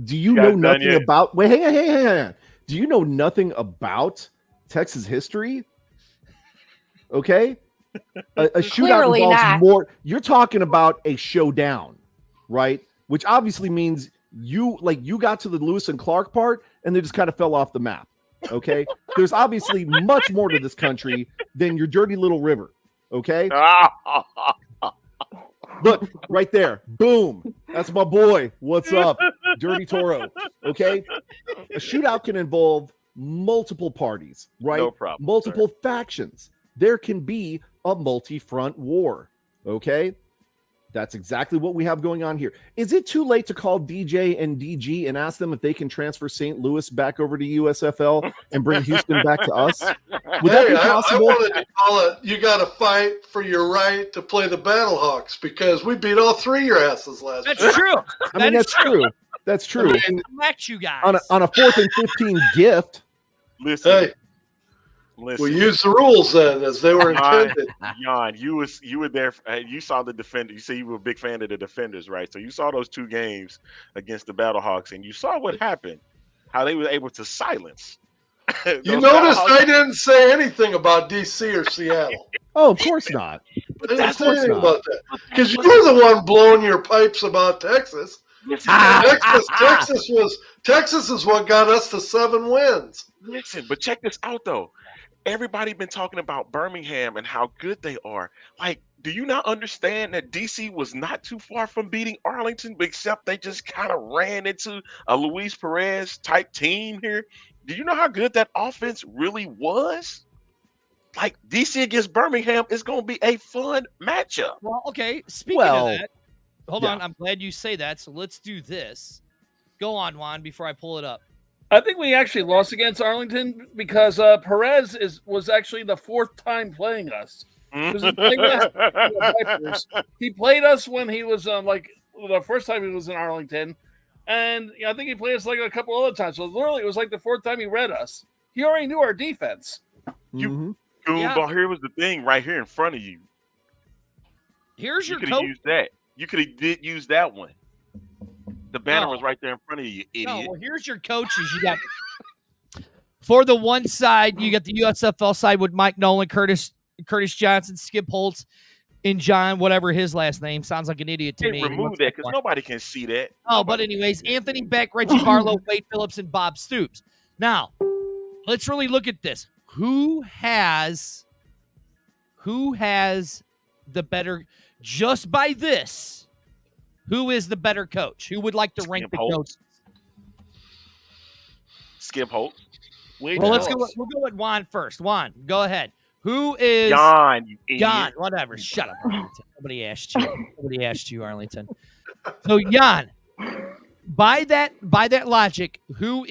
Do you know nothing about? Wait, hang on. Do you know nothing about Texas history? Okay, a shootout involves more. You're talking about a showdown, right? Which obviously means you got to the Lewis and Clark part, and they just kind of fell off the map. Okay, there's obviously much more to this country than your dirty little river. Okay. Look, right there. Boom. That's my boy. What's up? Dirty Toro. Okay? A shootout can involve multiple parties, right? No problem. Multiple factions. There can be a multi-front war. Okay? That's exactly what we have going on here. Is it too late to call DJ and DG and ask them if they can transfer St. Louis back over to USFL and bring Houston back to us? Would that be possible? I wanted to call it, you got to fight for your right to play the Battlehawks because we beat all 3 of your asses last year. That's true. I mean, that's true. That's true. Match you guys. On a 4th and 15 gift. Listen. We used the rules then as they were intended. Jan, you were there. You saw the defender. You say you were a big fan of the defenders, right? So you saw those 2 games against the Battlehawks, and you saw what happened. How they were able to silence. You noticed I didn't say anything about DC or Seattle. Oh, of course not. I didn't say anything about that because you were the one blowing your pipes about Texas. Texas is what got us to 7 wins. Listen, but check this out though. Everybody been talking about Birmingham and how good they are. Like, do you not understand that DC was not too far from beating Arlington, except they just kind of ran into a Luis Perez type team here? Do you know how good that offense really was? Like, DC against Birmingham is going to be a fun matchup. Well, okay. Speaking of that, hold on. I'm glad you say that. So let's do this. Go on, Juan, before I pull it up. I think we actually lost against Arlington because Perez was actually the 4th time playing us. He played us when he was the first time he was in Arlington, and I think he played us like a couple other times. So literally, it was like the 4th time he read us. He already knew our defense. But here was the thing right here in front of you. Here's your could have used that. You could have used that one. The banner was right there in front of you, idiot. No, well, here's your coaches. You got for the one side, you got the USFL side with Mike Nolan, Curtis Johnson, Skip Holtz, and John, whatever his last name. Sounds like an idiot to me. Remove that because nobody can see that. Oh, but anyways, Anthony Beck, Reggie Barlow, Wade Phillips, and Bob Stoops. Now, let's really look at this. Who has the better, just by this, who is the better coach? Who would like to rank the coaches? Skip Holtz. We'll go with Juan first. Juan, go ahead. Who is John? You idiot. John, whatever. Shut up, Arlington. Nobody asked you. Nobody asked you, Arlington. So, Jan, by that logic, who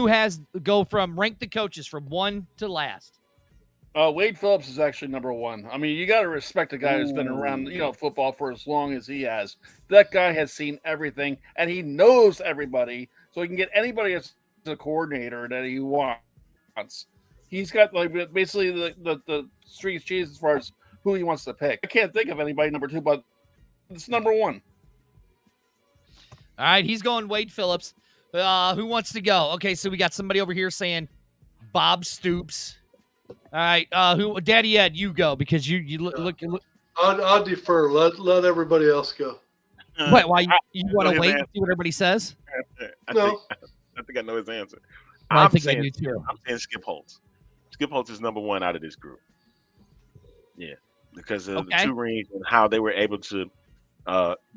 has go from rank the coaches from 1 to last? Wade Phillips is actually number 1. I mean, you got to respect a guy who's been around, football for as long as he has. That guy has seen everything, and he knows everybody, so he can get anybody as the coordinator that he wants. He's got basically the street cheese as far as who he wants to pick. I can't think of anybody number 2, but it's number 1. All right, he's going Wade Phillips. Who wants to go? Okay, so we got somebody over here saying Bob Stoops. All right, Daddy Ed, you go because you look. I'll defer. Let everybody else go. Wait, why you want to wait and see what everybody says? I think I know his answer. I think I do too. I'm saying Skip Holtz. Skip Holtz is number 1 out of this group. Yeah, because of the 2 rings and how they were able to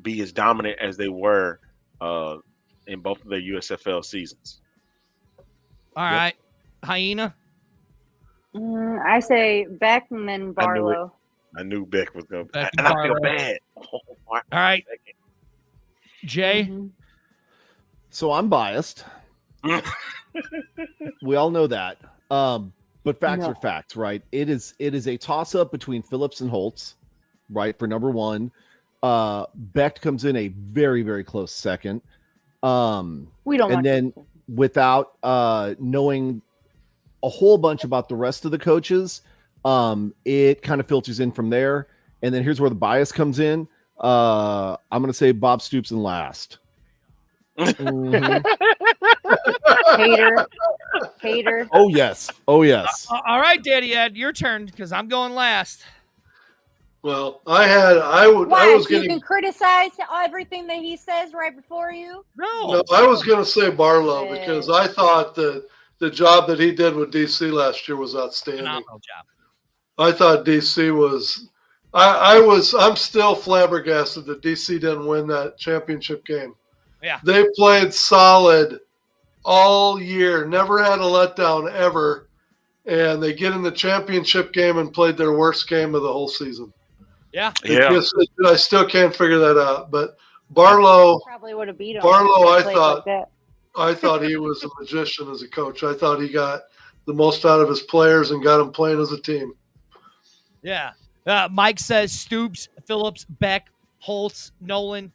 be as dominant as they were in both of their USFL seasons. All right, Hyena. I say Beck and then Barlow. I knew Beck was going to. And I feel bad. All right, Jay. So I'm biased. We all know that. But facts are facts, right? It is a toss-up between Phillips and Holtz, right, for number 1. Beck comes in a very, very close second. We don't. And then without knowing a whole bunch about the rest of the coaches, it kind of filters in from there. And then here's where the bias comes in. I'm going to say Bob Stoops in last. Hater. Oh yes. All right, Daddy Ed, your turn because I'm going last. Well, I was you can criticize everything that he says right before you. No, I was going to say Barlow because I thought that the job that he did with DC last year was outstanding. Phenomenal job. I thought DC was. I'm still flabbergasted that DC didn't win that championship game. Yeah, they played solid all year, never had a letdown ever, and they get in the championship game and played their worst game of the whole season. Yeah. I still can't figure that out. But Barlow probably would have beat him. Barlow, I Played thought like that. I thought he was a magician as a coach. I thought he got the most out of his players and got them playing as a team. Yeah. Mike says Stoops, Phillips, Beck, Holtz, Nolan,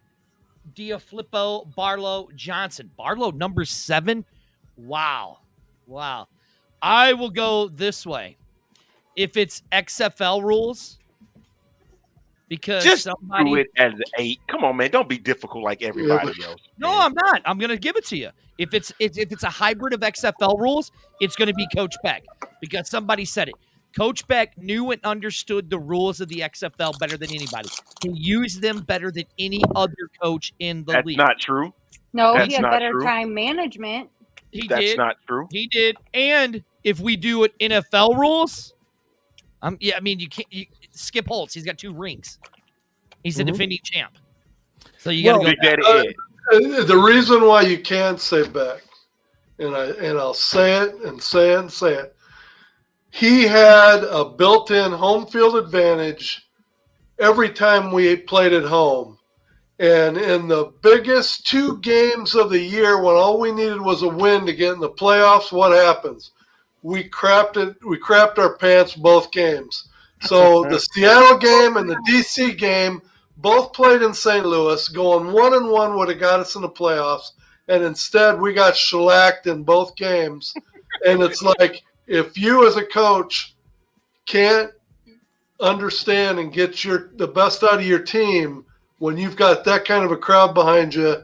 Diaflippo, Barlow, Johnson. Barlow, number 7. Wow. I will go this way. If it's XFL rules, because just somebody do it as 8. Come on, man. Don't be difficult like everybody else. No, I'm not. I'm going to give it to you. If it's a hybrid of XFL rules, it's going to be Coach Beck, because somebody said it. Coach Beck knew and understood the rules of the XFL better than anybody. He used them better than any other coach in the league. That's not true. No, That's he had not better true. time management. That's not true. He did. And if we do it NFL rules, you can't. Skip Holtz. He's got 2 rings. He's a defending champ. So you got to go. The reason why you can't say Beck, and I'll say it and say it and say it. He had a built-in home field advantage every time we played at home. And in the biggest 2 games of the year, when all we needed was a win to get in the playoffs, what happens? We crapped our pants both games. So the Seattle game and the DC game both played in St. Louis. Going 1-1 would have got us in the playoffs. And instead, we got shellacked in both games. And it's like, if you as a coach can't understand and get the best out of your team when you've got that kind of a crowd behind you,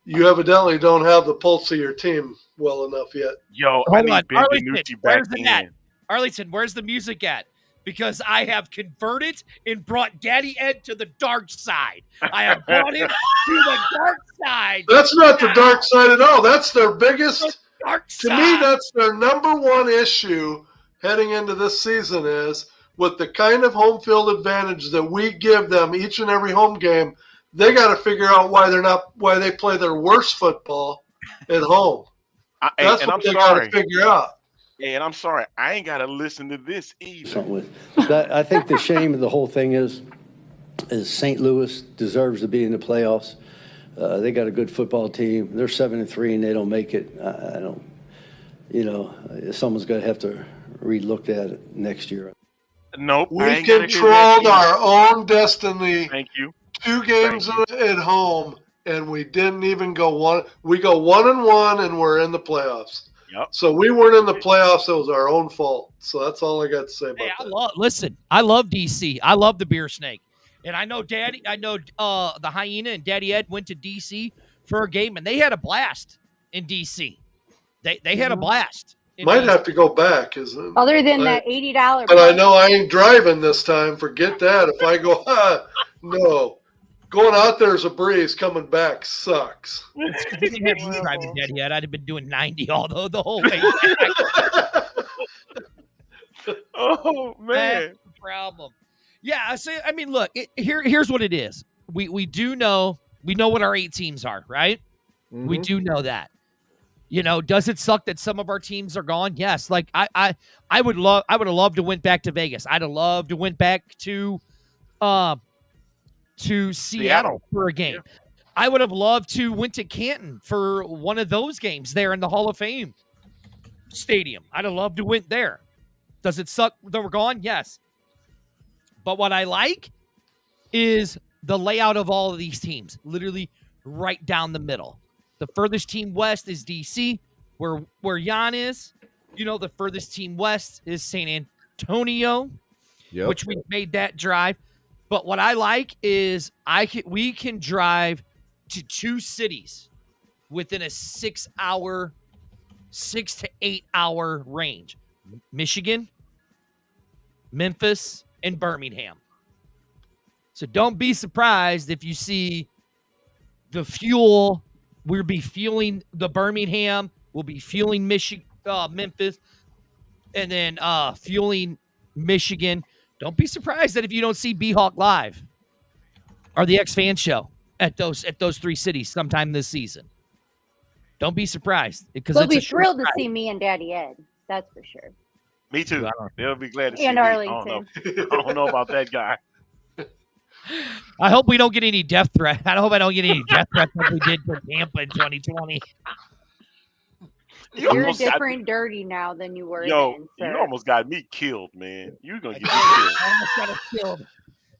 you evidently don't have the pulse of your team well enough yet. Yo, hold on. Arlington, where's the net? Arlington, where's the music at? Because I have converted and brought Daddy Ed to the dark side. I have brought him to the dark side. That's not the dark side at all. That's their biggest. To side. me, that's their number one issue heading into this season is with the kind of home field advantage that we give them each and every home game, they got to figure out why they play their worst football at home. That's what they got to figure out. And I'm sorry, I ain't got to listen to this either. Something with that. I think the shame of the whole thing is St. Louis deserves to be in the playoffs. They got a good football team. They're 7-3 and they don't make it. I don't. Someone's going to have to relook at it next year. Nope. We controlled our own destiny. Thank you. 2 games at home, and we didn't even go 1. We go 1-1, and we're in the playoffs. Yep. So we weren't in the playoffs. It was our own fault. So that's all I got to say about that. Listen, I love DC. I love the Beer Snake. And I know the Hyena and Daddy Ed went to DC for a game, and they had a blast in DC. They had a blast. Might have to go back. Other than that $80. But I know I ain't driving this time. Forget that. If I go, no. Going out there is a breeze. Coming back sucks. You didn't have me driving Daddy Ed. I'd have been doing 90 the whole way. Oh, man. That's the problem. Yeah, look, here's what it is. We do know, we know what our 8 teams are, right? Mm-hmm. We do know that. Does it suck that some of our teams are gone? Yes. Like I would have loved to went back to Vegas. I'd have loved to went back to Seattle for a game. Yeah. I would have loved to went to Canton for one of those games there in the Hall of Fame stadium. I'd have loved to went there. Does it suck that we're gone? Yes. But what I like is the layout of all of these teams, literally right down the middle. The furthest team west is DC, where Jan is. The furthest team west is San Antonio, which we made that drive. But what I like is we can drive to 2 cities within a 6 to 8 hour range. Michigan, Memphis, and Birmingham. So don't be surprised if you see the fuel. We'll be fueling the Birmingham. We'll be fueling Memphis, and then fueling Michigan. Don't be surprised that if you don't see B-Hawk live or the X-Fan show at those 3 cities sometime this season. Don't be surprised because they'll be thrilled to see me and Daddy Ed. That's for sure. Me too. They'll be glad to see and me. Arlington. I don't know about that guy. I hope we don't get any death threats. I hope I don't get any death threats like we did for Tampa in 2020. You're different dirty now than you were then, sir. You almost got me killed, man. You're going to get me I almost got us killed.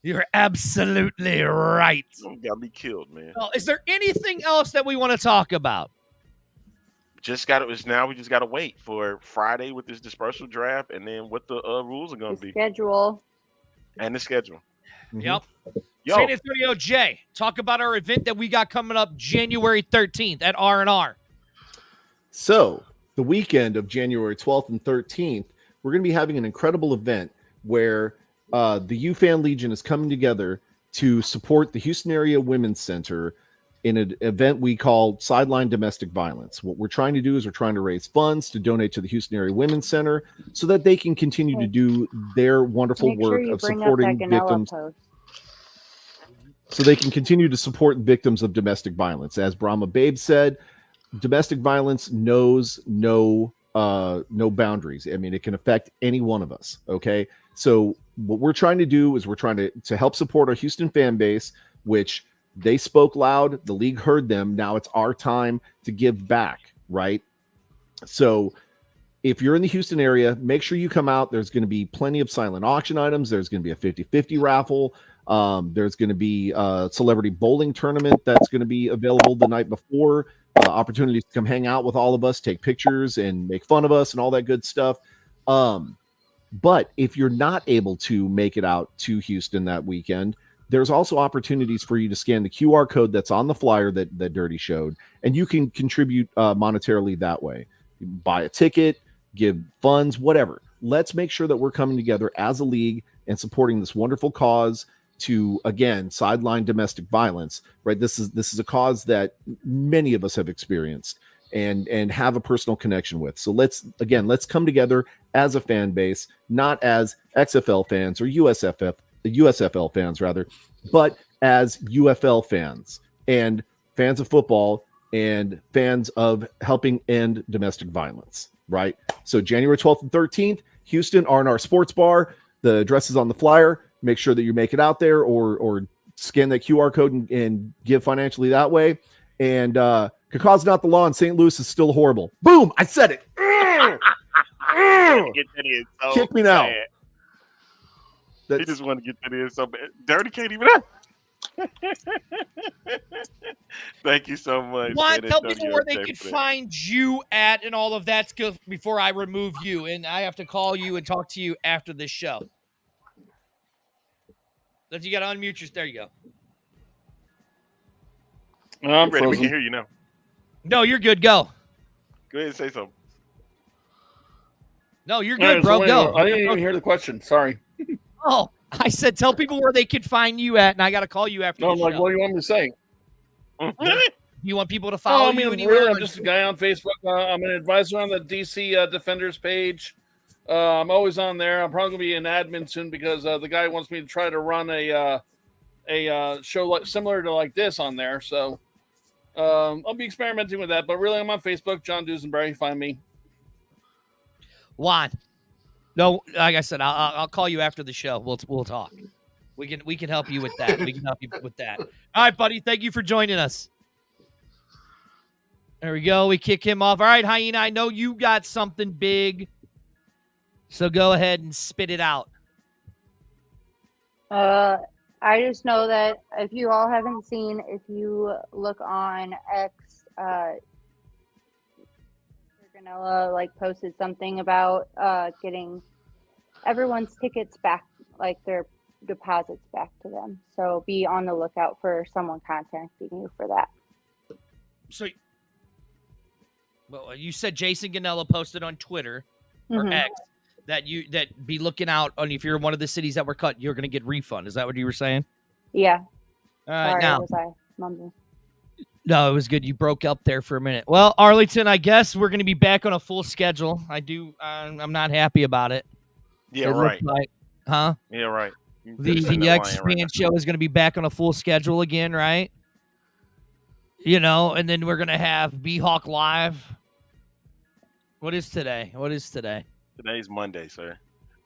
You're absolutely right. You got me killed, man. Well, is there anything else that we want to talk about? We just got to wait for Friday with this dispersal draft and then what the rules are going to be. Schedule. And the schedule. Yep. San Antonio Jay, talk about our event that we got coming up January 13th at R&R. So the weekend of January 12th and 13th, we're going to be having an incredible event where the UFan Legion is coming together to support the Houston Area Women's Center in an event we call Sideline Domestic Violence. What we're trying to do is we're trying to raise funds to donate to the Houston Area Women's Center so that they can continue to do their wonderful work of supporting victims. So they can continue to support victims of domestic violence. As Brahma Babe said, domestic violence knows no boundaries. I mean, it can affect any one of us. Okay. So what we're trying to do is we're trying to help support our Houston fan base, which they spoke loud. The league heard them. Now it's our time to give back. Right. So if you're in the Houston area, make sure you come out. There's going to be plenty of silent auction items. There's going to be a 50-50 raffle. There's going to be a celebrity bowling tournament that's going to be available the night before. Opportunities to come hang out with all of us, take pictures and make fun of us and all that good stuff. But if you're not able to make it out to Houston that weekend, there's also opportunities for you to scan the QR code that's on the flyer that Dirty showed, and you can contribute monetarily that way. You can buy a ticket, give funds, whatever. Let's make sure that we're coming together as a league and supporting this wonderful cause to, again, sideline domestic violence, right? This is a cause that many of us have experienced and have a personal connection with. So let's come together as a fan base, not as XFL fans or USFL fans rather, but as UFL fans and fans of football and fans of helping end domestic violence, right? So January 12th and 13th, Houston R&R Sports Bar. The address is on the flyer. Make sure that you make it out there or scan that QR code and give financially that way. And Kakaw's not the law and St. Louis is still horrible. Boom! I said it. Kick me now. He just want to get that in so bad. Dirty can't even. Thank you so much. Tell people where they can find you at and all of that stuff before I remove you. And I have to call you and talk to you after this show. You got to unmute your. There you go. I'm ready. We can hear you now. No, you're good. Go. Go ahead and say something. No, you're good, bro. Go. I didn't even hear the question. Sorry. Oh, I said tell people where they can find you at, and I got to call you after the show. Like, what do you want me to say? You want people to follow you anywhere? Really, I'm just a guy on Facebook. I'm an advisor on the DC Defenders page. I'm always on there. I'm probably going to be an admin soon because the guy wants me to try to run a show similar to like this on there. So I'll be experimenting with that. But really, I'm on Facebook, John Dusenberry. Find me. Juan. No, like I said, I'll call you after the show. We'll talk. We can help you with that. We can help you with that. All right, buddy. Thank you for joining us. There we go. We kick him off. All right, Hyena, I know you got something big. So go ahead and spit it out. I just know that if you all haven't seen, if you look on X, Ganella posted something about getting everyone's tickets back, like their deposits back to them. So be on the lookout for someone contacting you for that. So, well, you said Jason Ganella posted on Twitter or X that be looking out on if you're in one of the cities that were cut, you're going to get refund. Is that what you were saying? Yeah. All right, Sorry, now. was I mumbling? No, it was good. You broke up there for a minute. Well, Arlington, I guess we're going to be back on a full schedule. I'm not happy about it. Yeah, right. Huh? Yeah, right. The X-Fan show is going to be back on a full schedule again, right? You know, and then we're going to have B-Hawk Live. What is today? Today's Monday, sir.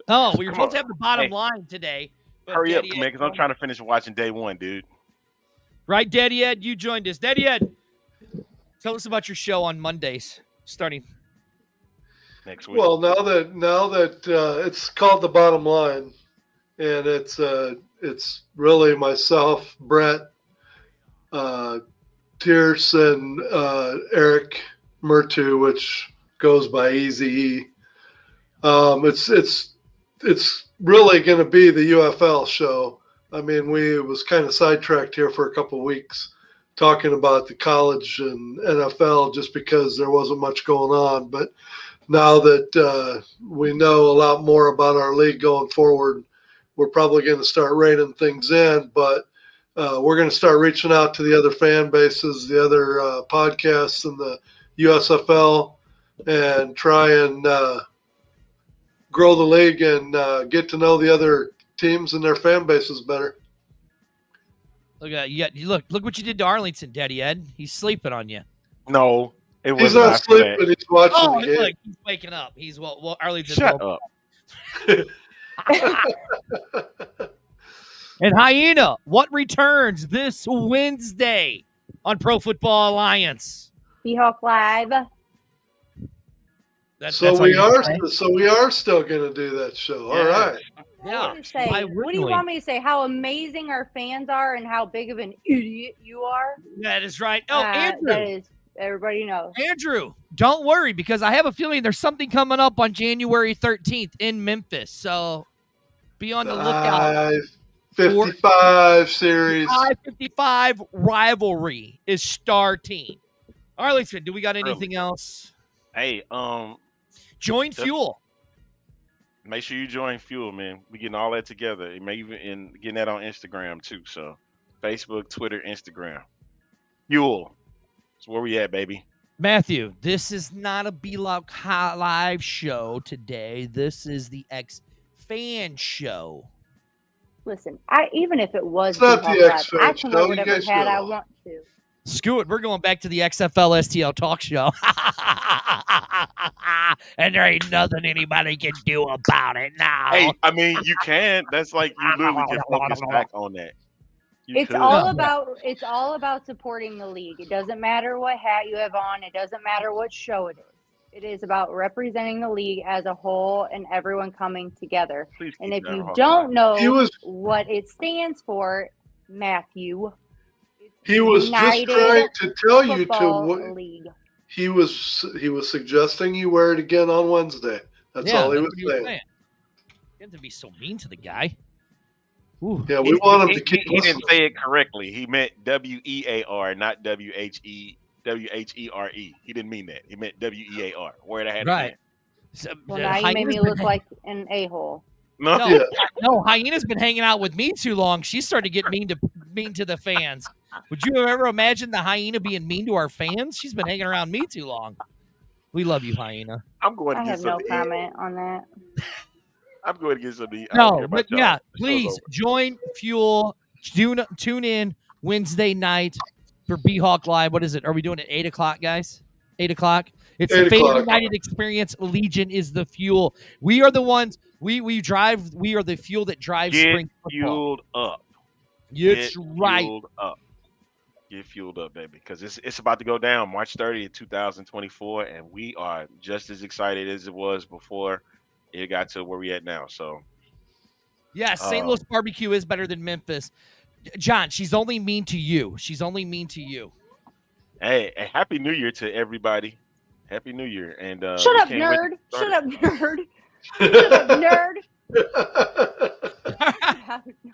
Oh, we were supposed to have the bottom line today, Hurry up, Daddy man, Ed, because I'm trying to finish watching day one, dude. Right, Daddy Ed, you joined us. Daddy Ed, tell us about your show on Mondays, starting next week. Well, now that it's called The Bottom Line, and it's really myself, Brett, Tierce, and Eric Murtu, which goes by Easy. It's really going to be the UFL show. I mean, we was kind of sidetracked here for a couple of weeks talking about the college and NFL just because there wasn't much going on. But now that we know a lot more about our league going forward, we're probably going to start reining things in. But we're going to start reaching out to the other fan bases, the other podcasts in the USFL, and try and grow the league and get to know the other teams and their fan bases better. Look at look what you did to Arlington, Daddy Ed. He's sleeping on you. No, he's not sleeping. He's watching the game. Look, he's waking up. He's well Arlington. Shut up. And Hyena, what returns this Wednesday on Pro Football Alliance? Seahawk Live. So we are still going to do that show. All right. Yeah. What do you want me to say? How amazing our fans are and how big of an idiot you are? That is right. Oh, Andrew. That is, everybody knows. Andrew, don't worry, because I have a feeling there's something coming up on January 13th in Memphis. So be on the lookout. 55 series. 555 rivalry is starting. Arlington, do we got anything else? Hey, join Fuel. Make sure you join Fuel, man. We getting all that together. It may even getting that on Instagram too. So Facebook, Twitter, Instagram. Fuel. That's where we at, baby. Matthew, this is not a B-Lock Live show today. This is the X Fan Show. Listen, even if it was it's not the X Fan I can wear whatever hat I know. want to. Screw it. We're going back to the XFL STL talk show. And there ain't nothing anybody can do about it now. Hey, I mean, you can. That's like you literally can focus back on that. It's all about supporting the league. It doesn't matter what hat you have on. It doesn't matter what show it is. It is about representing the league as a whole and everyone coming together. And if you don't know what it stands for, Matthew, he was just trying to tell you to. League. He was suggesting you wear it again on Wednesday. That's all he was saying. You have to be so mean to the guy. Ooh. Yeah, we want him to keep. He didn't say it correctly. He meant WEAR, not WHERE. He didn't mean that. He meant WEAR. Where the heck? Right. Well, now you made me look like an a-hole. No, Hyena's been hanging out with me too long. She started getting mean to the fans. Would you ever imagine the Hyena being mean to our fans? She's been hanging around me too long. We love you, Hyena. I'm going to I have no comment on that. I'm going to get something. No, but yeah, please join Fuel. Tune in Wednesday night for B-Hawk Live. What is it? Are we doing it at 8 o'clock, guys? 8 o'clock? It's the Fan United Experience. Legion is the fuel. We are the ones. We drive. We are the fuel that drives spring football. Fueled up. It's right. Fueled up. Get fueled up, baby, because it's about to go down March 30th, 2024, and we are just as excited as it was before it got to where we at now. So, yeah, St. Louis barbecue is better than Memphis. John, she's only mean to you. She's only mean to you. Hey, Happy New Year to everybody. Happy New Year. And Shut up, nerd. Shut up, nerd. Shut up, nerd.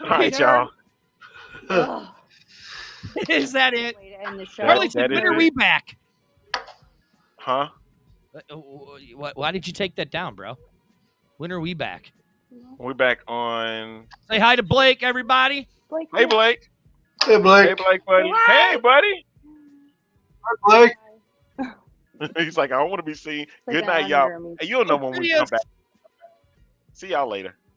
All right, y'all. Is that it? When are we back? Huh? Why did you take that down, bro? When are we back? We're back on. Say hi to Blake, everybody. Hey, Blake. Hey, Blake. Hey, Blake, buddy. Hey, buddy. Hi, Blake. He's like, I don't want to be seen. Good night, y'all. Hey, you'll know when we come back. See y'all later.